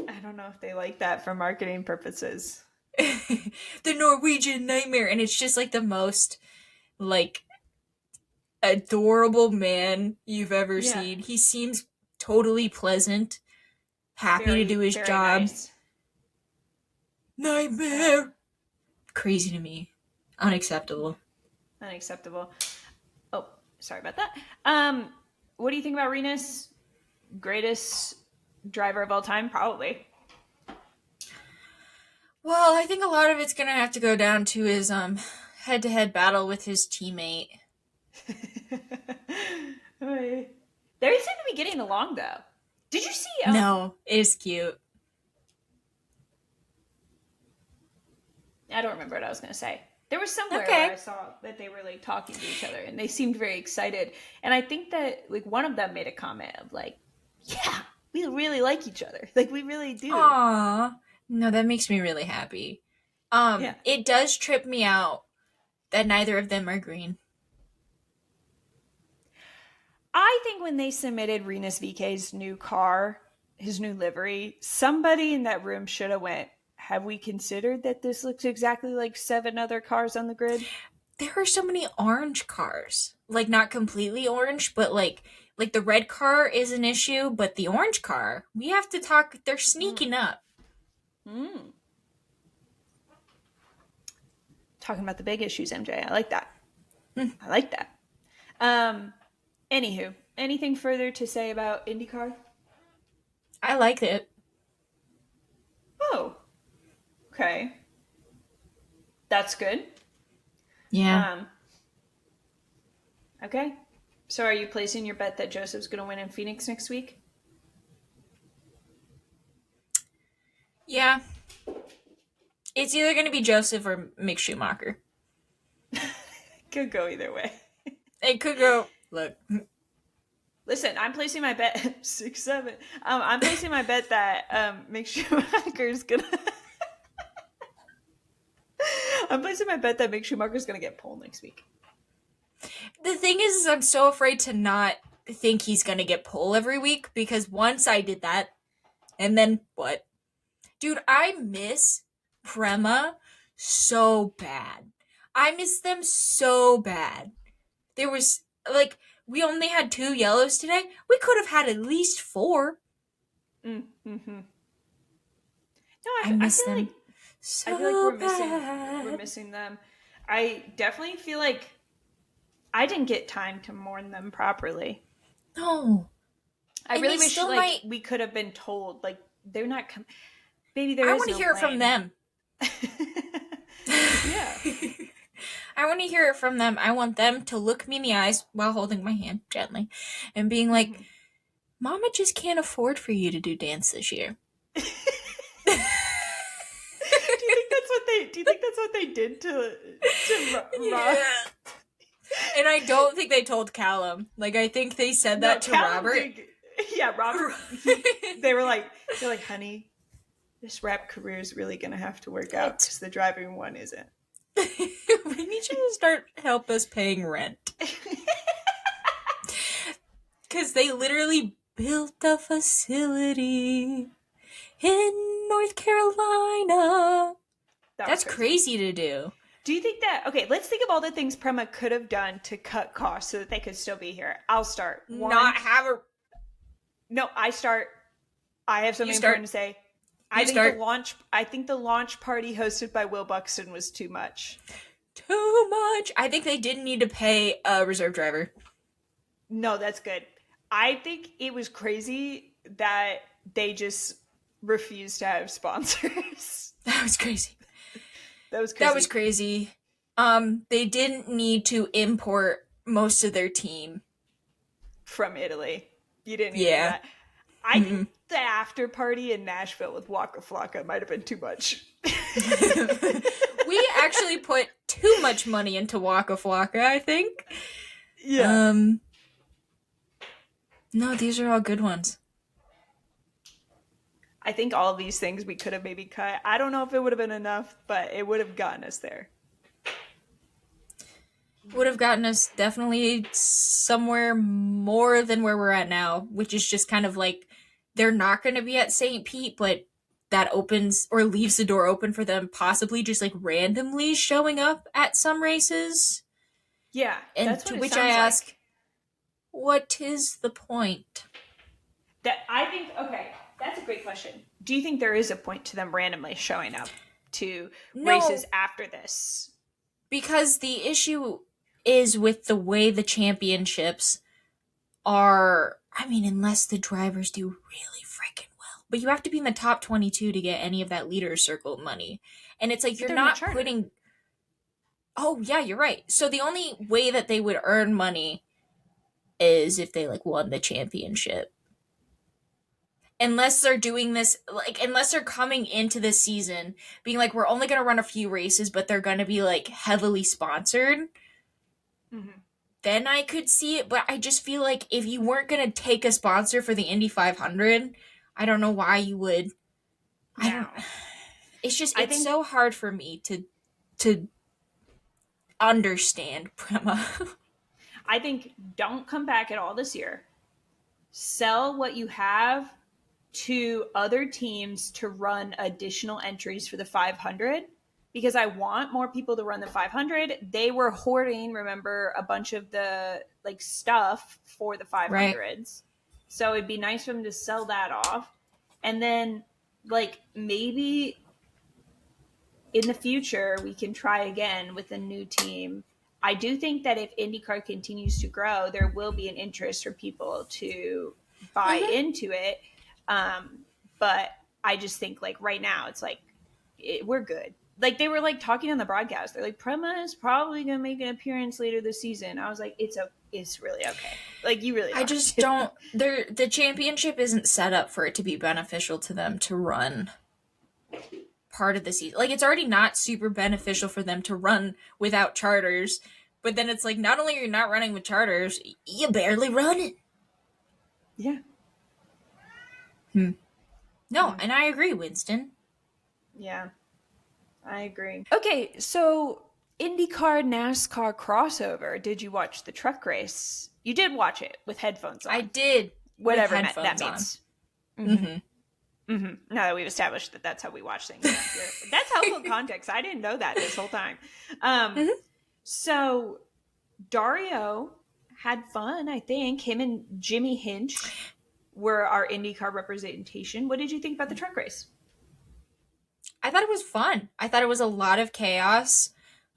I don't know if they like that for marketing purposes. The Norwegian Nightmare, and it's just like the most like adorable man you've ever seen. He seems totally pleasant, happy to do his job. Nice. Nightmare. Crazy to me. Unacceptable. Oh, sorry about that. What do you think about Rinus? Greatest driver of all time? Probably. Well, I think a lot of it's gonna have to go down to his head-to-head battle with his teammate. They seem to be getting along, though. Did you see? No, it's cute. I don't remember what I was going to say. There was somewhere where I saw that they were like talking to each other, and they seemed very excited. And I think that like one of them made a comment of like, "Yeah, we really like each other. Like we really do." Aww, no, that makes me really happy. It does trip me out that neither of them are green. I think when they submitted Rinus VeeKay's new car, his new livery, somebody in that room should have went, have we considered that this looks exactly like 7 other cars on the grid? There are so many orange cars. Like, not completely orange, but like the red car is an issue, but the orange car, we have to talk, they're sneaking up. Talking about the big issues, MJ. I like that. I like that. Anywho, anything further to say about IndyCar? I like it. Oh, okay. That's good. Yeah. Okay. So are you placing your bet that Joseph's going to win in Phoenix next week? Yeah. It's either going to be Joseph or Mick Schumacher. Could go either way. It could go. Look. Listen, I'm placing my bet 6-7. I'm placing my bet that Mick Schumacher's gonna. I'm placing my bet that Mick Schumacher's gonna get pole next week. The thing is I'm so afraid to not think he's going to get pole every week because once I did that, and then what? Dude, I miss Prema so bad. I miss them so bad. There was, like, we only had 2 yellows today. We could have had at least 4. Mm-hmm. No, I miss feel them like so I feel like bad. we're missing them. I definitely feel like I didn't get time to mourn them properly. No. I And really they wish still like might. we could have been told like they're not coming. Baby, I there is want to no hear it from plane. them. Yeah. I want to hear it from them. I want them to look me in the eyes while holding my hand gently and being like, Mama just can't afford for you to do dance this year. Do you think that's what they did to Rob? Yeah. And I don't think they told Callum. Like, I think they said that to Callum Robert. Yeah, Robert. They're like, honey, this rap career is really gonna have to work out because the driving one isn't. We need you to start help us paying rent. Because they literally built a facility in North Carolina. That's crazy to do. Do you think that, okay, let's think of all the things Prema could have done to cut costs so that they could still be here. I'll start. Not have a... No, I start. I have something important to say. I think the launch party hosted by Will Buxton was too much. Too much. I think they didn't need to pay a reserve driver. No, that's good. I think it was crazy that they just refused to have sponsors. That was crazy. That was crazy. That was crazy. They didn't need to import most of their team from Italy. You didn't need that. I think the after party in Nashville with Waka Flocka might have been too much. We actually put too much money into Waka Flocka, I think. Yeah. No, these are all good ones. I think all of these things we could have maybe cut. I don't know if it would have been enough, but it would have gotten us there. Would have gotten us definitely somewhere more than where we're at now, which is just kind of like they're not going to be at St. Pete, but that opens or leaves the door open for them possibly just like randomly showing up at some races. Yeah, and that's what to it which sounds I ask, like. What is the point? That I think, okay, that's a great question. Do you think there is a point to them randomly showing up to races after this? Because the issue is with the way the championships are, I mean, unless the drivers do really freaking well. But you have to be in the top 22 to get any of that leaders circle money. And it's like, you're not putting... Oh, yeah, you're right. So the only way that they would earn money is if they, like, won the championship. Unless they're doing this, like, unless they're coming into this season being like, we're only going to run a few races, but they're going to be, like, heavily sponsored. Then I could see it, but I just feel like if you weren't going to take a sponsor for the Indy 500, I don't know why you would. It's just, it's so hard for me to understand Prema. I think don't come back at all this year. Sell what you have to other teams to run additional entries for the 500. Because I want more people to run the 500. They were hoarding, remember, a bunch of the like stuff for the 500s. Right. So it'd be nice for them to sell that off. And then like maybe in the future we can try again with a new team. I do think that if IndyCar continues to grow, there will be an interest for people to buy into it. But I just think like right now it's like we're good. Like they were like talking on the broadcast. They're like, Prema is probably going to make an appearance later this season. I was like, it's is really okay. Like, you really I don't. just don't. The championship isn't set up for it to be beneficial to them to run part of the season. Like, it's already not super beneficial for them to run without charters. But then it's like, not only are you not running with charters, you barely run it. Yeah. No, and I agree, Winston. Yeah. I agree. Okay, so IndyCar NASCAR crossover. Did you watch the truck race? You did watch it with headphones on. I did. Whatever with that headphones means. Now that we've established that that's how we watch things. That's helpful context. I didn't know that this whole time. So Dario had fun, I think. Him and Jimmy Hinch were our IndyCar representation. What did you think about the truck race? I thought it was fun. I thought it was a lot of chaos.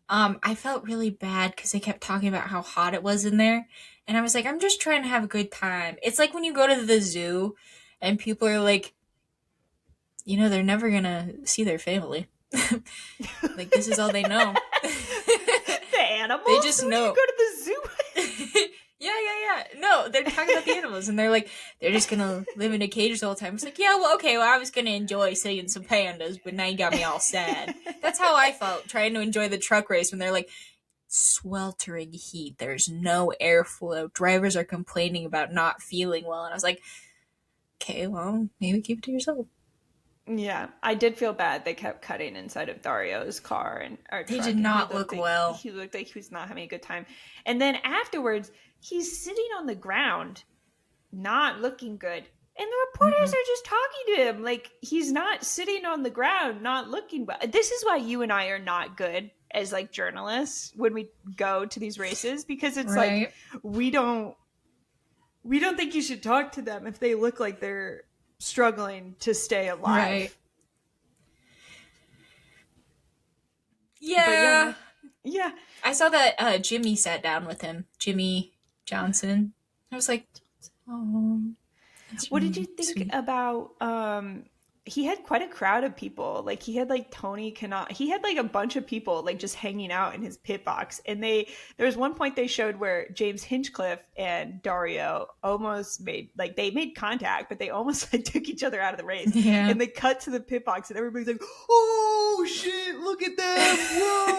I felt really bad because they kept talking about how hot it was in there. And I was like, I'm just trying to have a good time. It's like when you go to the zoo and people are like, you know, they're never going to see their family. Like, this is all they know. The animals? They just When know. you go to the zoo? Yeah. No, they're talking about the animals, and they're like, they're just gonna live in a cage the whole time. It's like, yeah, well, okay, well, I was gonna enjoy seeing some pandas, but now you got me all sad. That's how I felt trying to enjoy the truck race when they're like, sweltering heat, there's no airflow, drivers are complaining about not feeling well, and I was like, okay, well, maybe keep it to yourself. Yeah, I did feel bad. They kept cutting inside of Dario's car and our They truck, did and not look well. He looked like he was not having a good time. And then afterwards, he's sitting on the ground, not looking good. And the reporters are just talking to him like he's not sitting on the ground, not looking well. This is why you and I are not good as like journalists when we go to these races, because it's Right. like we don't think you should talk to them if they look like they're struggling to stay alive. Right. Yeah. Yeah. I saw that Jimmy sat down with him, Jimmy Johnson. I was like, oh. What did you think about he had quite a crowd of people. Like he had like Tony Kanaan. He had like a bunch of people like just hanging out in his pit box. And there was one point they showed where James Hinchcliffe and Dario almost made contact, but they almost like took each other out of the race. Yeah. And they cut to the pit box and everybody's like, oh shit, look at them. Whoa.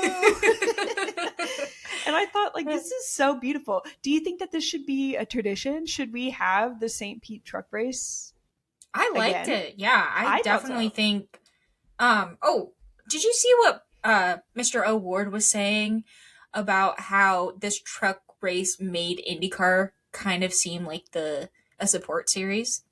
And I thought, like, this is so beautiful. Do you think that this should be a tradition? Should we have the St. Pete truck race? I liked it. Yeah, I definitely think. Did you see what Mr. O'Ward was saying about how this truck race made IndyCar kind of seem like a support series?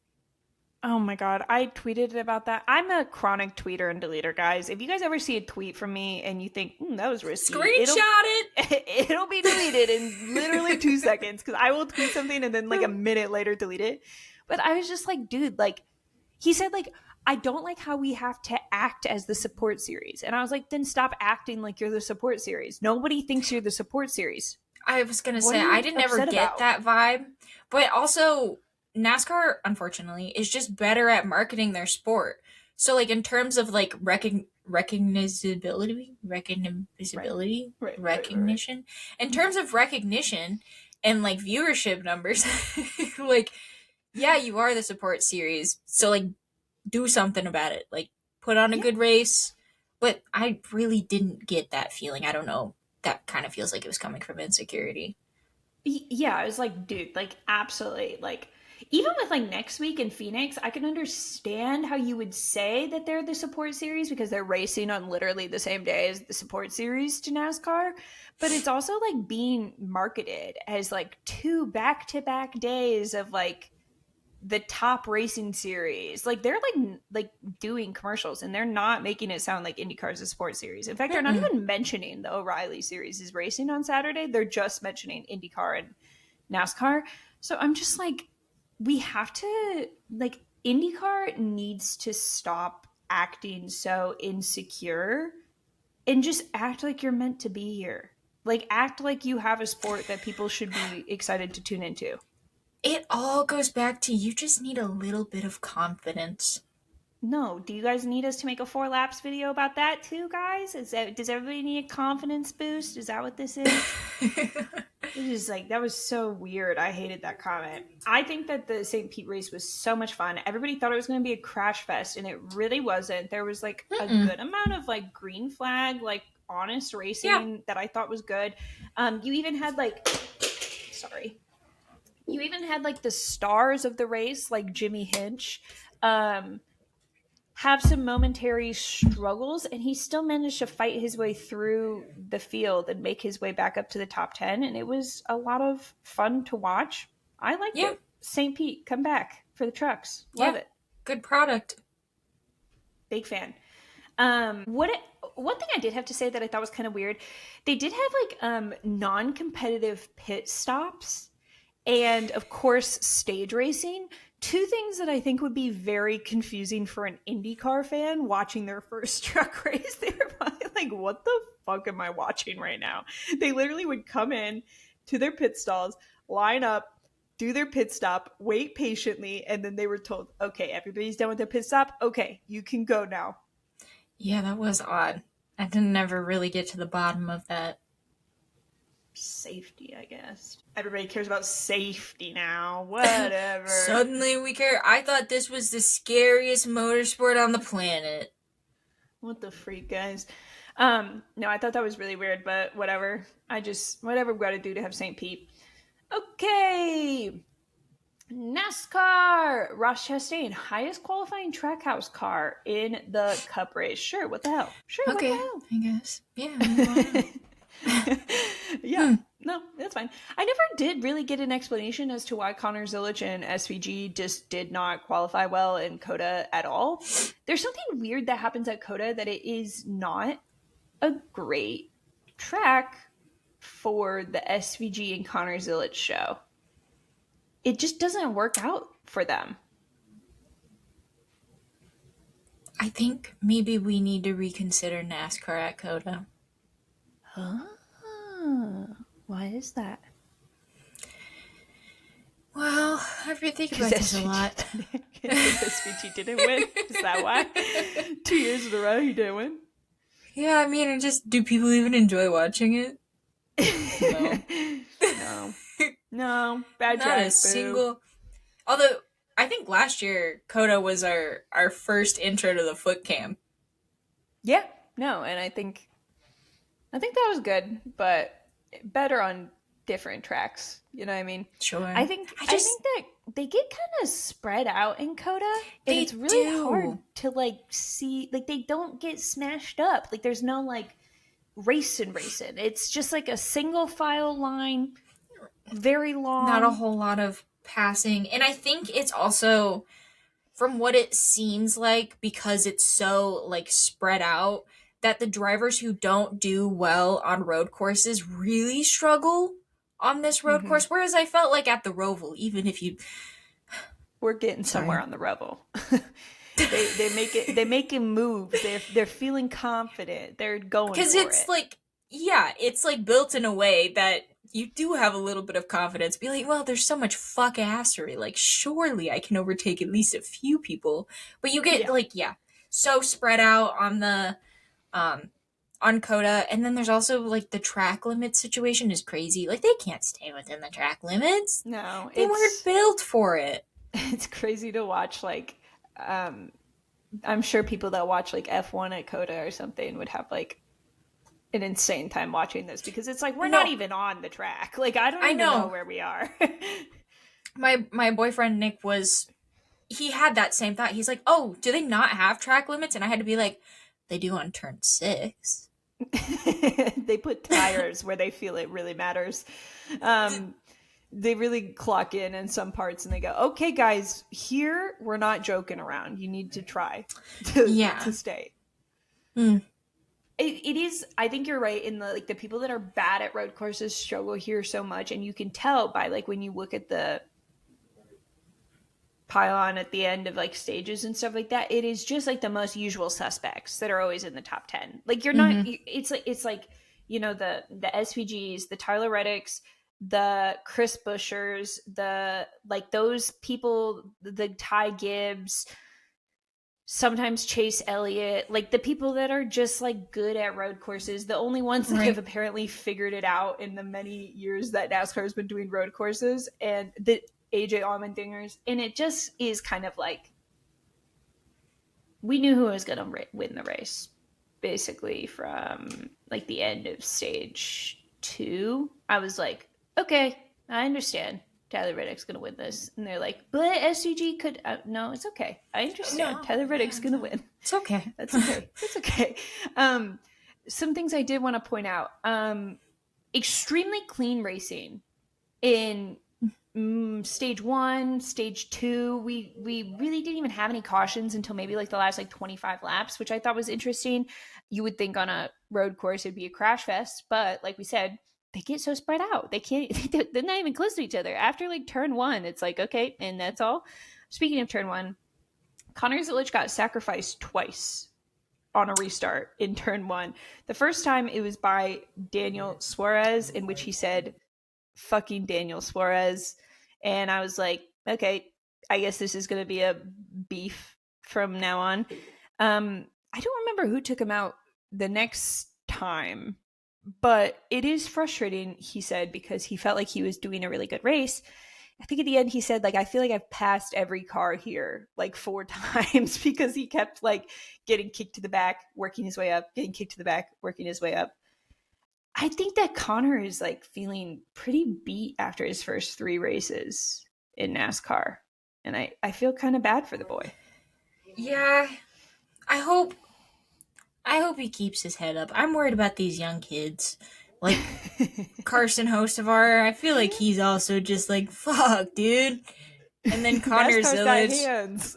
Oh my God. I tweeted about that. I'm a chronic tweeter and deleter, guys. If you guys ever see a tweet from me and you think, that was risky, screenshot it. It'll be deleted in literally 2 seconds because I will tweet something and then like a minute later delete it. But I was just like, dude, like, he said, like, I don't like how we have to act as the support series. And I was like, then stop acting like you're the support series. Nobody thinks you're the support series. I was going to say, I didn't ever get that vibe. But also, NASCAR, unfortunately, is just better at marketing their sport. So, like, in terms of, like, recognizability, recognition. In terms of recognition and, like, viewership numbers, like, yeah, you are the support series. So, like, do something about it. Like, put on a good race. But I really didn't get that feeling. I don't know. That kind of feels like it was coming from insecurity. Yeah, I was like, dude, like, absolutely. Like, even with like next week in Phoenix, I can understand how you would say that they're the support series because they're racing on literally the same day as the support series to NASCAR. But it's also like being marketed as like 2 back-to-back days of like the top racing series. Like they're like doing commercials and they're not making it sound like IndyCar is a sports series. In fact, they're not even mentioning the O'Reilly series is racing on Saturday. They're just mentioning IndyCar and NASCAR. So I'm just like, we have to, like, IndyCar needs to stop acting so insecure and just act like you're meant to be here. Like, act like you have a sport that people should be excited to tune into. It all goes back to you just need a little bit of confidence. No. Do you guys need us to make a 4 laps video about that too, guys? Does everybody need a confidence boost? Is that what this is? It is like, that was so weird. I hated that comment. I think that the St. Pete race was so much fun. Everybody thought it was going to be a crash fest, and it really wasn't. There was like a Mm-mm. good amount of like green flag, like honest Yeah. racing that I thought was good. You even had like, sorry, you even had like the stars of the race, like Jimmy Hinch, have some momentary struggles, and he still managed to fight his way through the field and make his way back up to the top 10. And it was a lot of fun to watch. I liked Yeah. it. St. Pete, come back for the trucks. Love Yeah. it. Good product. Big fan. One thing I did have to say that I thought was kind of weird, they did have like non-competitive pit stops and of course stage racing. Two things that I think would be very confusing for an IndyCar fan watching their first truck race. They were probably like, what the fuck am I watching right now? They literally would come in to their pit stalls, line up, do their pit stop, wait patiently, and then they were told, okay, everybody's done with their pit stop. Okay, you can go now. Yeah, that was odd. I didn't ever really get to the bottom of that. Safety, I guess. Everybody cares about safety now. Whatever. Suddenly we care. I thought this was the scariest motorsport on the planet. What the freak, guys? No, I thought that was really weird, but whatever. Whatever we gotta do to have St. Pete. Okay. NASCAR. Ross Chastain, highest qualifying trackhouse car in the Cup race. Sure, what the hell? Sure, Okay, what I guess. Yeah. the hell? Yeah. No, that's fine. I never did really get an explanation as to why Connor Zilic and SVG just did not qualify well in COTA at all. There's something weird that happens at COTA that it is not a great track for the SVG and Connor Zilic show. It just doesn't work out for them. I think maybe we need to reconsider NASCAR at COTA. Huh? Why is that? Well, I've been thinking about this a lot. SVG didn't win? Is that why? 2 years in a row he didn't win? Yeah, I mean, do people even enjoy watching it? No. No. Bad Not track. a single. Although, I think last year, COTA was our first intro to the foot cam. Yeah. No, and I think that was good, but better on different tracks. You know what I mean? Sure. I think that they get kind of spread out in COTA, and it's really hard to like see. Like they don't get smashed up. Like there's no like racing. It's just like a single file line, very long. Not a whole lot of passing, and I think it's also, from what it seems like, because it's so like spread out, that the drivers who don't do well on road courses really struggle on this road course. Whereas I felt like at the Roval, even if we're getting somewhere on the Roval. they make him move. They're feeling confident. They're going because it's like, yeah, it's like built in a way that you do have a little bit of confidence. Be like, well, there's so much fuck assery. Like, surely I can overtake at least a few people. But you get so spread out on the on COTA, and then there's also like the track limit situation is crazy. Like they can't stay within the track limits. No, they weren't built for it. It's crazy to watch. Like, I'm sure people that watch like F1 at COTA or something would have like an insane time watching this because it's like we're not even on the track. Like I don't even know where we are. My boyfriend Nick he had that same thought. He's like, oh, do they not have track limits? And I had to be like, they do on turn 6. They put tires where they feel it really matters. They really clock in some parts and they go, okay, guys, here we're not joking around. You need to try to stay. It is, I think you're right in the people that are bad at road courses struggle here so much. And you can tell by like when you look at the pylon at the end of like stages and stuff like that, it is just like the most usual suspects that are always in the top 10. Like you're not, it's like, you know, the SVGs, the Tyler Reddicks, the Chris Bushers, the like those people, the Ty Gibbs, sometimes Chase Elliott, like the people that are just like good at road courses, the only ones that have apparently figured it out in the many years that NASCAR has been doing road courses, and the AJ Allmendingers. And it just is kind of like, we knew who was going to win the race basically from like the end of stage 2. I was like, okay, I understand Tyler Reddick's going to win this. And they're like, but SCG could. No, it's okay. I understand. No, Tyler Reddick's going to win. It's okay. That's okay. It's okay. Some things I did want to point out. Extremely clean racing in stage 1, stage 2. We really didn't even have any cautions until maybe like the last like 25 laps, which I thought was interesting. You would think on a road course it'd be a crash fest, but like we said, they get so spread out. They can't, they're not even close to each other. After like turn 1, it's like, okay, and that's all. Speaking of turn 1, Connor Zilic got sacrificed twice on a restart in turn 1. The first time it was by Daniel Suarez, in which he said, fucking Daniel Suarez. And I was like, okay, I guess this is going to be a beef from now on. I don't remember who took him out the next time, but it is frustrating, he said, because he felt like he was doing a really good race. I think at the end he said, like, I feel like I've passed every car here like 4 times, because he kept like getting kicked to the back, working his way up, getting kicked to the back, working his way up. I think that Connor is like feeling pretty beat after his first 3 races in NASCAR. And I feel kind of bad for the boy. Yeah. I hope he keeps his head up. I'm worried about these young kids. Like Carson Hocevar, I feel like he's also just like, fuck, dude. And then Connor Zilic.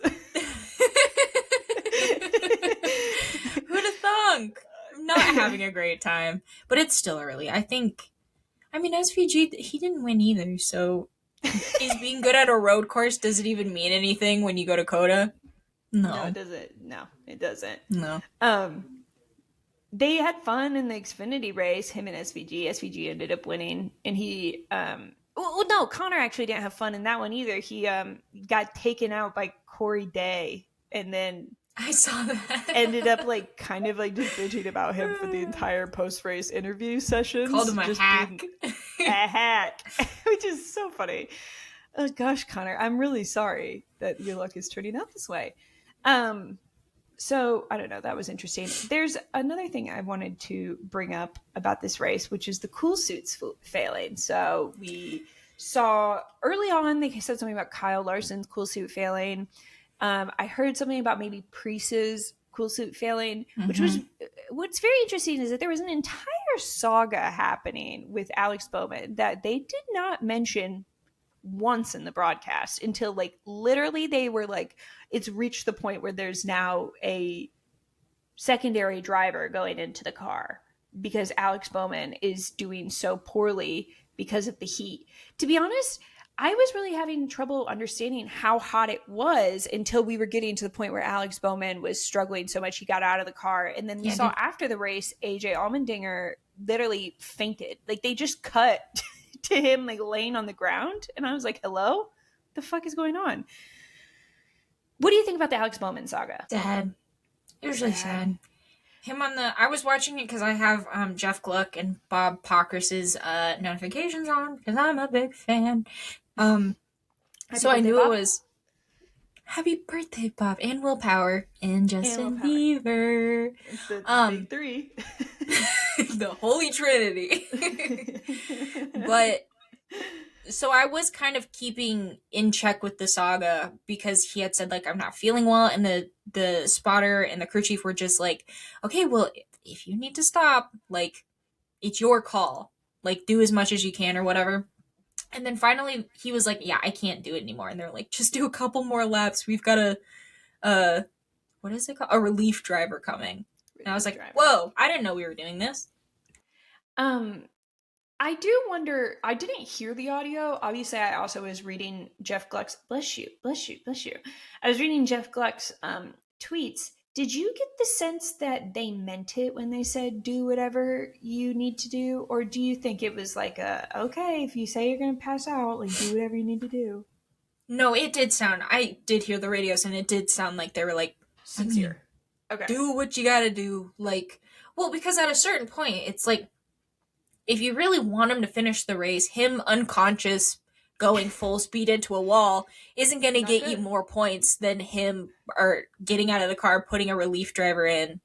Who'd have thunk? I'm not having a great time. But it's still early. I mean, SVG, he didn't win either, so is being good at a road course, does it even mean anything when you go to COTA? No, it doesn't. No, it doesn't. No. They had fun in the Xfinity race, him and SVG. SVG ended up winning, and he no, Connor actually didn't have fun in that one either. He got taken out by Corey Day, and then I saw that. Ended up like kind of like just bitching about him for the entire post-race interview sessions. Called him a hack. A hack, which is so funny. Oh gosh, Connor, I'm really sorry that your luck is turning out this way. So I don't know, that was interesting. There's another thing I wanted to bring up about this race, which is the cool suits failing. So we saw early on, they said something about Kyle Larson's cool suit failing. I heard something about maybe Priest's cool suit failing, which was, what's very interesting is that there was an entire saga happening with Alex Bowman that they did not mention once in the broadcast until like literally they were like, it's reached the point where there's now a secondary driver going into the car because Alex Bowman is doing so poorly because of the heat. To be honest, I was really having trouble understanding how hot it was until we were getting to the point where Alex Bowman was struggling so much he got out of the car. And then we saw after the race, AJ Allmendinger literally fainted. Like they just cut to him like laying on the ground. And I was like, hello? What the fuck is going on? What do you think about the Alex Bowman saga? Sad. Usually sad. Him on I was watching it because I have Jeff Gluck and Bob Pockrass's notifications on because I'm a big fan. So I knew Bob. It was happy birthday, Bob, and Willpower, and Justin Bieber. It's the big 3. The Holy Trinity. But so I was kind of keeping in check with the saga because he had said like I'm not feeling well, and the spotter and the crew chief were just like, okay, well if you need to stop, like it's your call, like do as much as you can or whatever. And then finally he was like, yeah, I can't do it anymore. And they're like, just do a couple more laps. We've got what is it called? A relief driver coming. And I was like, whoa, I didn't know we were doing this. I do wonder, I didn't hear the audio. Obviously, I also was reading Jeff Gluck's, bless you. I was reading Jeff Gluck's tweets. Did you get the sense that they meant it when they said do whatever you need to do? Or do you think it was like okay, if you say you're going to pass out, like do whatever you need to do? No, it did sound, I did hear the radios and it did sound like they were like, sincere. Okay. Do what you gotta do. Like, well, because at a certain point, it's like, if you really want him to finish the race, him unconscious going full speed into a wall isn't going to get you more points than him or getting out of the car, putting a relief driver in,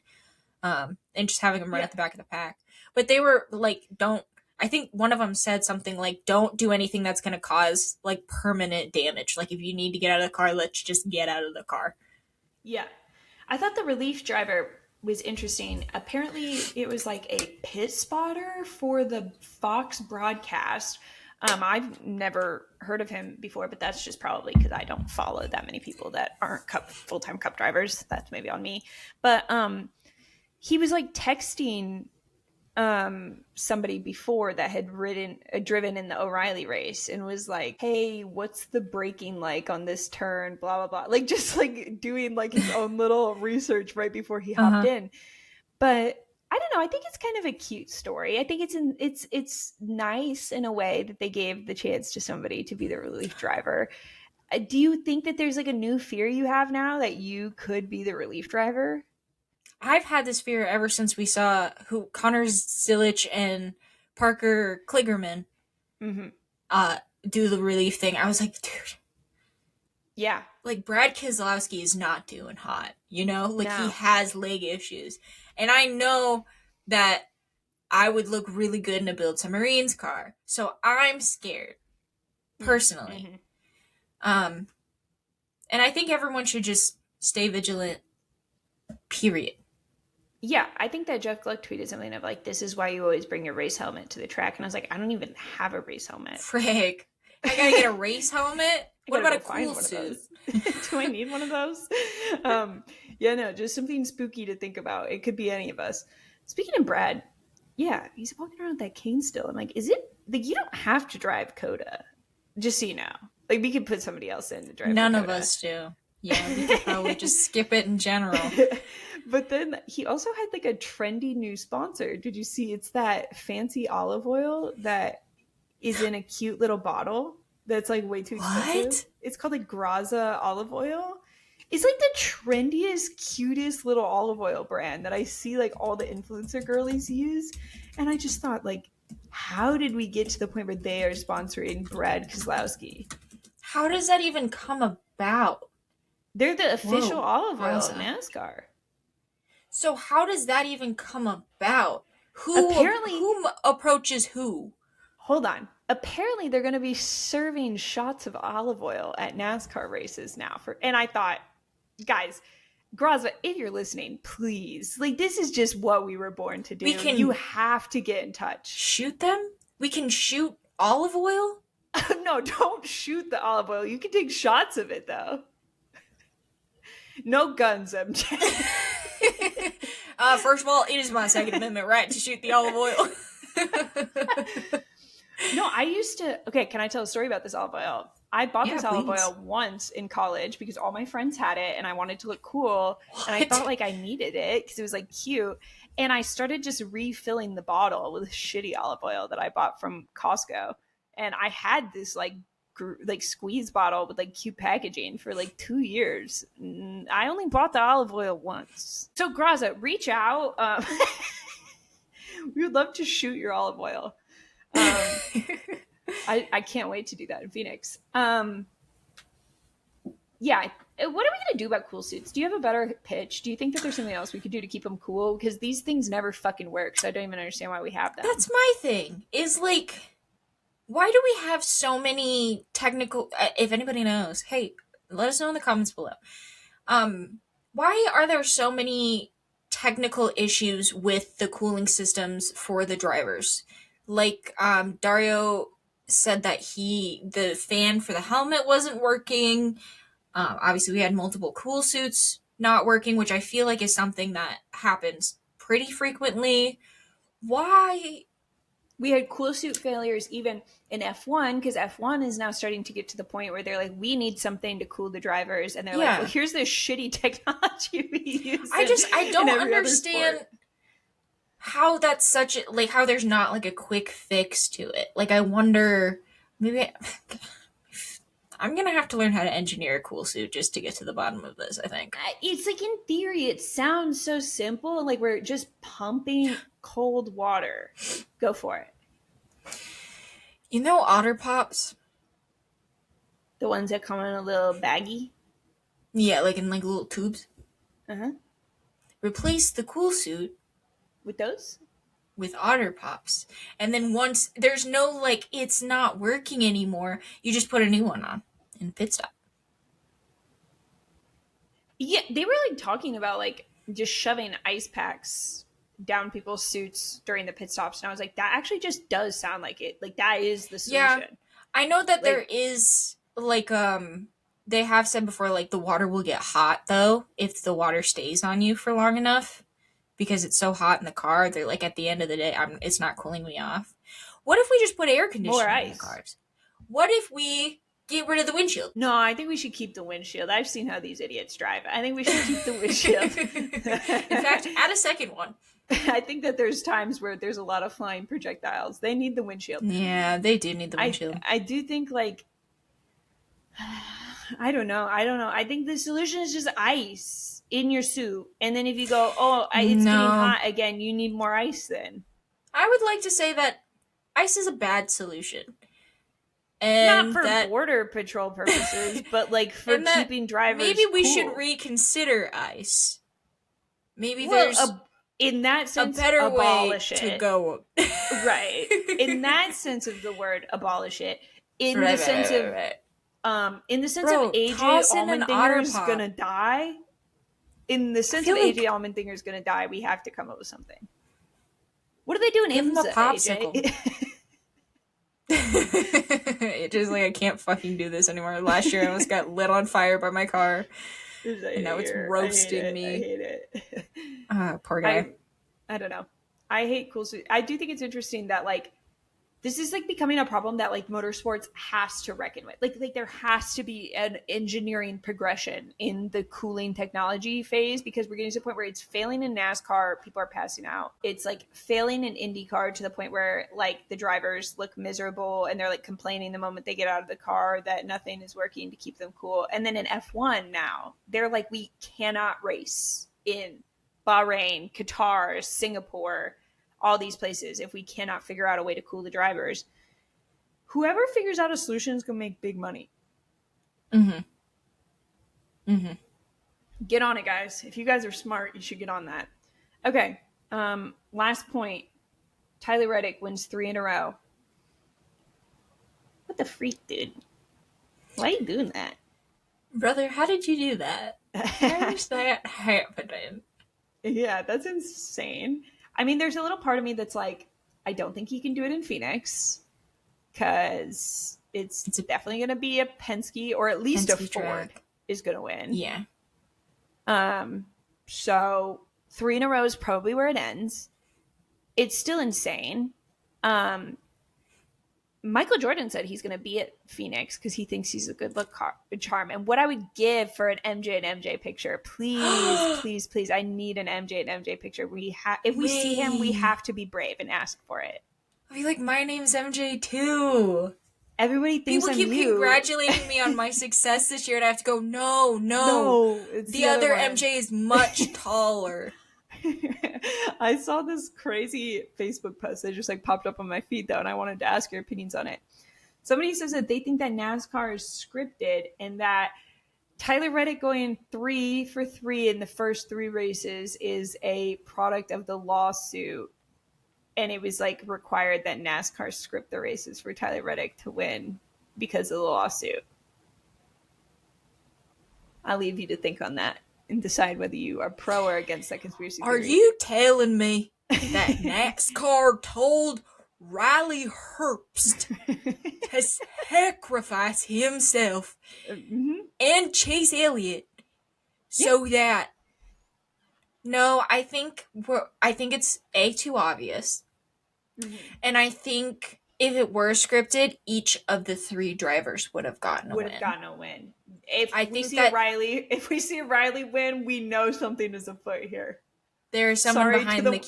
and just having him run at the back of the pack. But they were like, I think one of them said something like, don't do anything that's going to cause like permanent damage. Like, if you need to get out of the car, let's just get out of the car. Yeah. I thought the relief driver was interesting. Apparently, it was like a pit spotter for the Fox broadcast. I've never heard of him before, but that's just probably because I don't follow that many people that aren't full-time cup drivers. That's maybe on me. But he was like texting somebody before that had driven in the O'Reilly race and was like, hey, what's the braking like on this turn, blah blah blah, like just like doing like his own little research right before he hopped in. But I don't know, I think it's kind of a cute story. I think it's nice in a way that they gave the chance to somebody to be the relief driver. Do you think that there's like a new fear you have now that you could be the relief driver? I've had this fear ever since we saw Connor Zilich and Parker Kligerman do the relief thing. I was like, dude. Yeah. Like, Brad Keselowski is not doing hot, you know? Like, No. he has leg issues. And I know that I would look really good in a Build Some Marines car. So I'm scared, personally. And I think everyone should just stay vigilant, period. Yeah, I think that Jeff Gluck tweeted something of like, this is why you always bring your race helmet to the track. And I was like, I don't even have a race helmet. Frick. I gotta get a race helmet? What about a cool suit? Do I need one of those? Yeah, no, just something spooky to think about. It could be any of us. Speaking of Brad, yeah, he's walking around with that cane still. I'm like, is it, like, you don't have to drive Coda, just so you know. Like, we could put somebody else in to drive None of us do. Yeah, we could probably just skip it in general. But then he also had like a trendy new sponsor. Did you see? It's that fancy olive oil that is in a cute little bottle that's like way too expensive. What? It's called like Graza olive oil. It's like the trendiest, cutest little olive oil brand that I see like all the influencer girlies use. And I just thought, like, how did we get to the point where they are sponsoring Brad Keselowski? How does that even come about? They're the official olive oil of NASCAR. So how does that even come about? Who approaches who? Hold on. Apparently they're going to be serving shots of olive oil at NASCAR races now. And I thought, guys, Graza, if you're listening, please. Like, this is just what we were born to do. You have to get in touch. Shoot them? We can shoot olive oil? No, don't shoot the olive oil. You can take shots of it, though. No guns, MJ. First of all, it is my Second Amendment right to shoot the olive oil. No, I used to... Okay, can I tell a story about this olive oil? I bought this olive oil once in college because all my friends had it and I wanted to look cool. What? And I thought like I needed it because it was like cute. And I started just refilling the bottle with shitty olive oil that I bought from Costco. And I had this like squeeze bottle with like cute packaging for like 2 years. I only bought the olive oil once. So Graza, reach out. We would love to shoot your olive oil. I can't wait to do that in Phoenix. Yeah. What are we going to do about cool suits? Do you have a better pitch? Do you think that there's something else we could do to keep them cool? Because these things never fucking work. So I don't even understand why we have them. That's my thing. Is like, why do we have so many technical, if anybody knows, hey, let us know in the comments below. Why are there so many technical issues with the cooling systems for the drivers? Like, Dario said that the fan for the helmet wasn't working. Obviously we had multiple cool suits not working, which I feel like is something that happens pretty frequently. Why? We had cool suit failures even in F1 because F1 is now starting to get to the point where they're like, we need something to cool the drivers. And they're like, well, here's this shitty technology we use. I don't understand how that's such a, like, how there's not like a quick fix to it. Like, I wonder, maybe, I'm gonna have to learn how to engineer a cool suit just to get to the bottom of this, I think. It's like, in theory, it sounds so simple. Like, we're just pumping cold water. Go for it. You know Otter Pops? The ones that come in a little baggie. Yeah, like in like little tubes. Uh-huh. Replace the cool suit With those? with Otter Pops. And then once there's no like it's not working anymore, you just put a new one on in pit stop. Yeah, they were like talking about like just shoving ice packs down people's suits during the pit stops, and I was like, that actually just does sound like it. Like, that is the solution. Yeah. I know that Like, there is like they have said before like the water will get hot though if the water stays on you for long enough because it's so hot in the car. They're like at the end of the day it's not cooling me off. What if we just put air conditioning in the cars? What if we get rid of the windshield? No, I think we should keep the windshield. I've seen how these idiots drive. I think we should keep the windshield. In fact, add a second one. I think that there's times where there's a lot of flying projectiles. They need the windshield. Yeah, they do need the windshield. I do think, like, I don't know. I think the solution is just ice in your suit. And then if you go, it's getting hot again, you need more ice then. I would like to say that ice is a bad solution. And not for border patrol purposes, but like for keeping drivers maybe we cool. should reconsider ice. Maybe there's in that sense a better abolish way it. to go. Right. In that sense of the word, abolish it. In the sense of AJ Allmendinger's gonna die. In the sense of AJ Allmendinger's gonna die, we have to come up with something. What are they doing? Give him a popsicle. AJ? It just like I can't fucking do this anymore. Last year I almost got lit on fire by my car. And now it's roasting me. I hate it. Poor guy. I don't know. I hate cool suits. I do think it's interesting that like this is like becoming a problem that like motorsports has to reckon with. Like there has to be an engineering progression in the cooling technology phase because we're getting to the point where it's failing in NASCAR, people are passing out. It's like failing in IndyCar to the point where like the drivers look miserable and they're like complaining the moment they get out of the car that nothing is working to keep them cool. And then in F1 now, they're like, we cannot race in Bahrain, Qatar, Singapore, all these places if we cannot figure out a way to cool the drivers. Whoever figures out a solution is going to make big money. Get on it, guys. If you guys are smart, you should get on that. Okay. Last point. Tyler Reddick wins 3 in a row. What the freak, dude? Why are you doing that? Brother, how did you do that? How is that happening? Yeah, that's insane. I mean, there's a little part of me that's like, I don't think he can do it in Phoenix because it's definitely going to be a Penske or at least Penske a Ford is going to win. Yeah. So 3 in a row is probably where it ends. It's still insane. Michael Jordan said he's going to be at Phoenix because he thinks he's a good look charm. And what I would give for an MJ and MJ picture, please, please, I need an MJ and MJ picture. If we see him, we have to be brave and ask for it. I feel like my name's MJ too. Everybody thinks people keep congratulating me on my success this year, and I have to go, no, the other MJ is much taller. I saw this crazy Facebook post that just like popped up on my feed though, and I wanted to ask your opinions on it. Somebody says that they think that NASCAR is scripted and that Tyler Reddick going 3 for 3 in the first 3 races is a product of the lawsuit, and it was like required that NASCAR script the races for Tyler Reddick to win because of the lawsuit. I'll leave you to think on that and decide whether you are pro or against that conspiracy theory. Are you telling me that NASCAR told Riley Herbst to sacrifice himself and Chase Elliott so that... No, I think it's too obvious. And I think if it were scripted, each of the 3 drivers would have gotten a win. If we see a Riley win, we know something is afoot here. There's someone behind the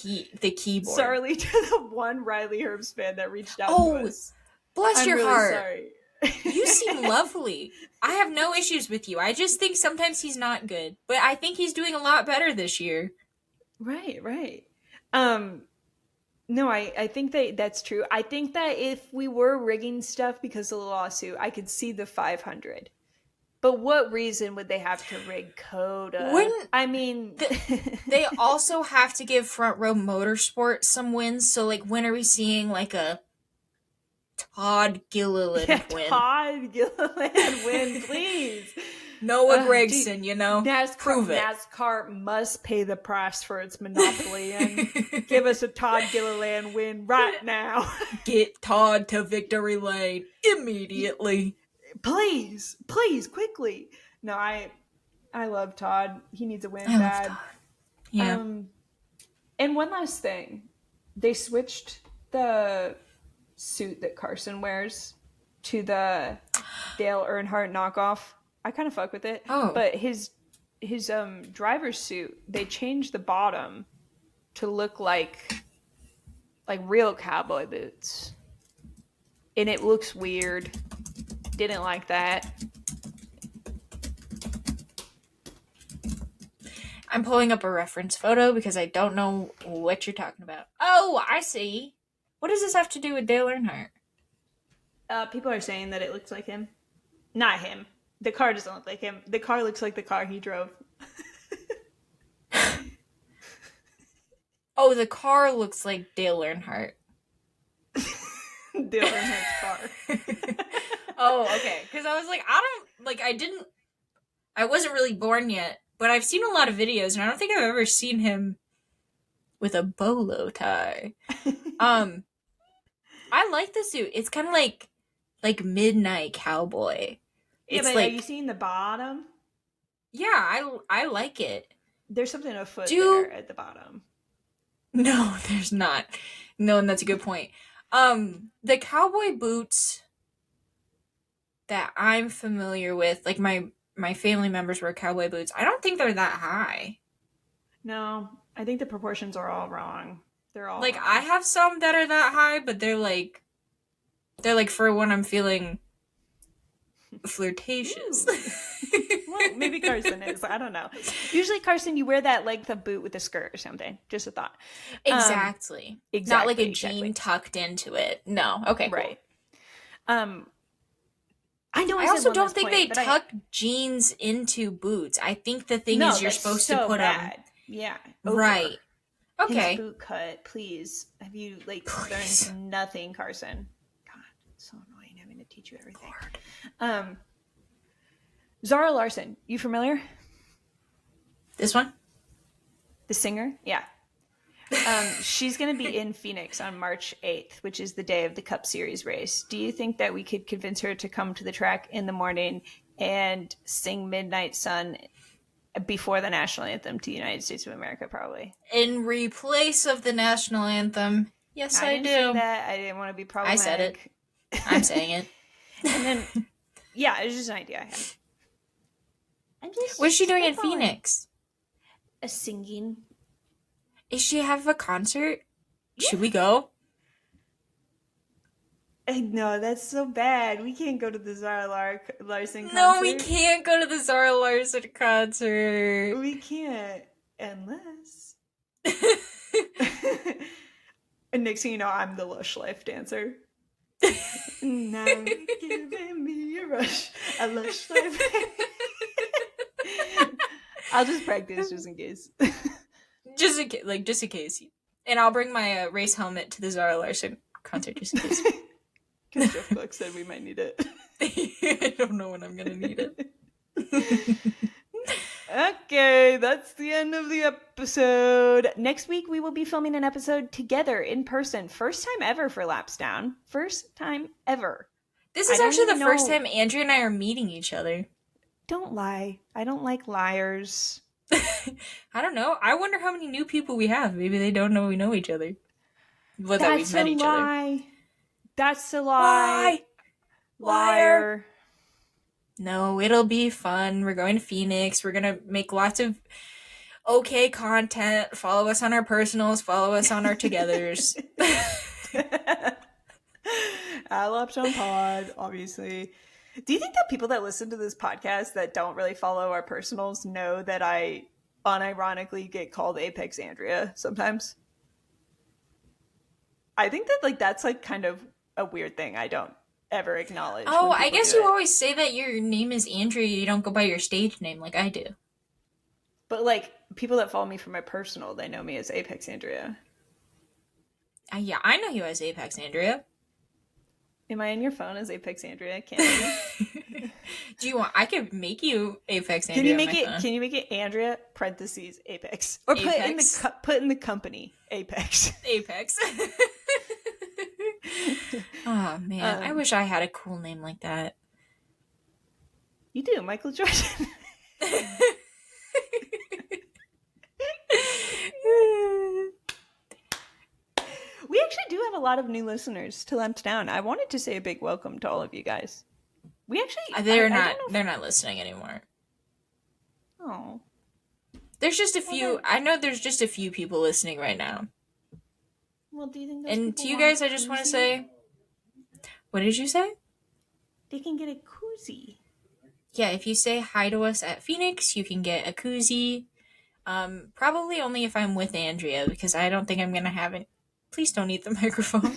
keyboard. Sorry to the one Riley Herbst fan that reached out to us. Bless your heart. Sorry. You seem lovely. I have no issues with you. I just think sometimes he's not good. But I think he's doing a lot better this year. Right. No, I think that that's true. I think that if we were rigging stuff because of the lawsuit, I could see the 500. But what reason would they have to rig Coda? Wouldn't I mean, they also have to give Front Row Motorsport some wins? So, like, when are we seeing, like, a Todd Gilliland win? Todd Gilliland win, please. Noah Gregson, you know? Prove it. NASCAR must pay the price for its monopoly and give us a Todd Gilliland win right now. Get Todd to victory lane immediately. Please, quickly. No, I love Todd. He needs a win bad. Yeah. And one last thing. They switched the suit that Carson wears to the Dale Earnhardt knockoff. I kind of fuck with it. Oh. But his driver's suit, they changed the bottom to look like real cowboy boots. And it looks weird. Didn't like that. I'm pulling up a reference photo because I don't know what you're talking about. Oh, I see. What does this have to do with Dale Earnhardt? People are saying that it looks like him. Not him. The car doesn't look like him. The car looks like the car he drove. Oh, the car looks like Dale Earnhardt. Dale Earnhardt's car. Oh, okay. Because I was like, I wasn't really born yet, but I've seen a lot of videos, and I don't think I've ever seen him with a bolo tie. I like the suit. It's kind of like Midnight Cowboy. Yeah, it's but like, are you seeing the bottom? Yeah, I like it. There's something afoot there at the bottom. No, there's not. No, and that's a good point. The cowboy boots that I'm familiar with, like my family members wear cowboy boots. I don't think they're that high. No, I think the proportions are all wrong. They're all like wrong. I have some that are that high, but they're like for when I'm feeling flirtatious. Well, maybe Carson is. I don't know. Usually, Carson, you wear that length of boot with a skirt or something. Just a thought. Exactly. Not like a jean tucked into it. No. Okay. Right. Cool. I know. I also don't think they tuck jeans into boots. I think the thing is you're supposed to put them. Yeah. Right. Okay. His boot cut, please. Have you learned nothing, Carson? God, it's so annoying having to teach you everything. Lord. Zara Larsson, you familiar? This one? The singer? Yeah. She's going to be in Phoenix on March 8th, which is the day of the Cup Series race. Do you think that we could convince her to come to the track in the morning and sing Midnight Sun before the national anthem to the United States of America, probably? In replace of the national anthem. Yes, I didn't do. Say that. I didn't want to be problematic. I said it. I'm saying it. And then, yeah, it was just an idea I had. What's she doing in Phoenix? A singing. Is she have a concert? Yeah. Should we go? No, that's so bad. We can't go to the Zara Larsson concert. No, we can't go to the Zara Larsson concert. We can't. Unless. And next thing you know, I'm the Lush Life dancer. Now you're giving me a rush. A Lush Life. I'll just practice just in case. Just in case. And I'll bring my race helmet to the Zara Larsson concert just in case. Because Jeff Cook said we might need it. I don't know when I'm going to need it. Okay, that's the end of the episode. Next week, we will be filming an episode together in person. First time ever for Laps Down. First time ever. This is actually the first time Andrea and I are meeting each other. Don't lie. I don't like liars. I don't know. I wonder how many new people we have. Maybe they don't know we know each other. But that we've met each other. That's a lie. Liar. No, it'll be fun. We're going to Phoenix. We're going to make lots of okay content. Follow us on our personals. Follow us on our togethers. At Laptop Pod, obviously. Do you think that people that listen to this podcast that don't really follow our personals know that I unironically get called Apex Andrea sometimes? I think that like that's like kind of a weird thing I don't ever acknowledge Oh, when I people guess do you it. always say that your name is Andrea. You don't go by your stage name like I do. But like people that follow me from my personal, they know me as Apex Andrea. Yeah, I know you as Apex Andrea. Am I in your phone as Apex Andrea? Can I? Do you want? I could make you Apex Can Andrea you on make my it? phone. Can you make it Andrea parentheses Apex or Apex? put in the company Apex? Apex. Oh man, I wish I had a cool name like that. You do, Michael Jordan. We actually do have a lot of new listeners to Lemp Down. I wanted to say a big welcome to all of you guys. We actually They're I not. don't know if, They're not listening anymore. oh. There's just a few. I know there's just a few people listening right now. Well, do you think those And people to you want guys, a I just want to koozie? say, what did you say? They can get a koozie. Yeah, if you say hi to us at Phoenix, you can get a koozie. Probably only if I'm with Andrea, because I don't think I'm gonna have it. Please don't eat the microphone.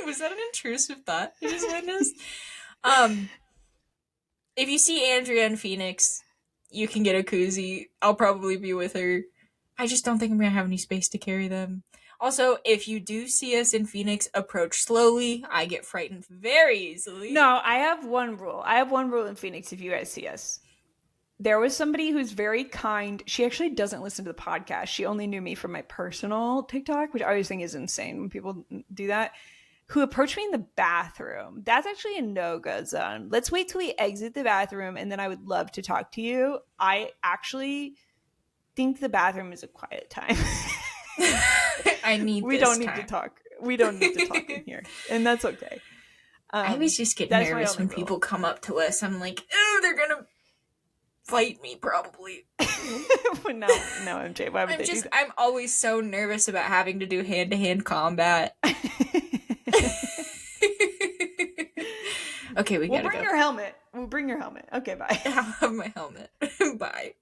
Was that an intrusive thought you just witnessed? If you see Andrea in Phoenix, you can get a koozie. I'll probably be with her. I just don't think I'm gonna have any space to carry them. Also, if you do see us in Phoenix, approach slowly. I get frightened very easily. No, I have one rule. I have one rule in Phoenix if you guys see us. There was somebody who's very kind. She actually doesn't listen to the podcast. She only knew me from my personal TikTok, which I always think is insane when people do that, who approached me in the bathroom. That's actually a no-go zone. Let's wait till we exit the bathroom, and then I would love to talk to you. I actually think the bathroom is a quiet time. I need we this don't need time. to talk. We don't need to talk in here, and that's okay. I always just get that's my nervous only when rule. people come up to us. I'm like, oh, they're gonna fight me probably. no, MJ, why would they do that? I'm always so nervous about having to do hand-to-hand combat. Okay, we gotta go. We'll bring your helmet. Okay, bye. I'll have my helmet. Bye.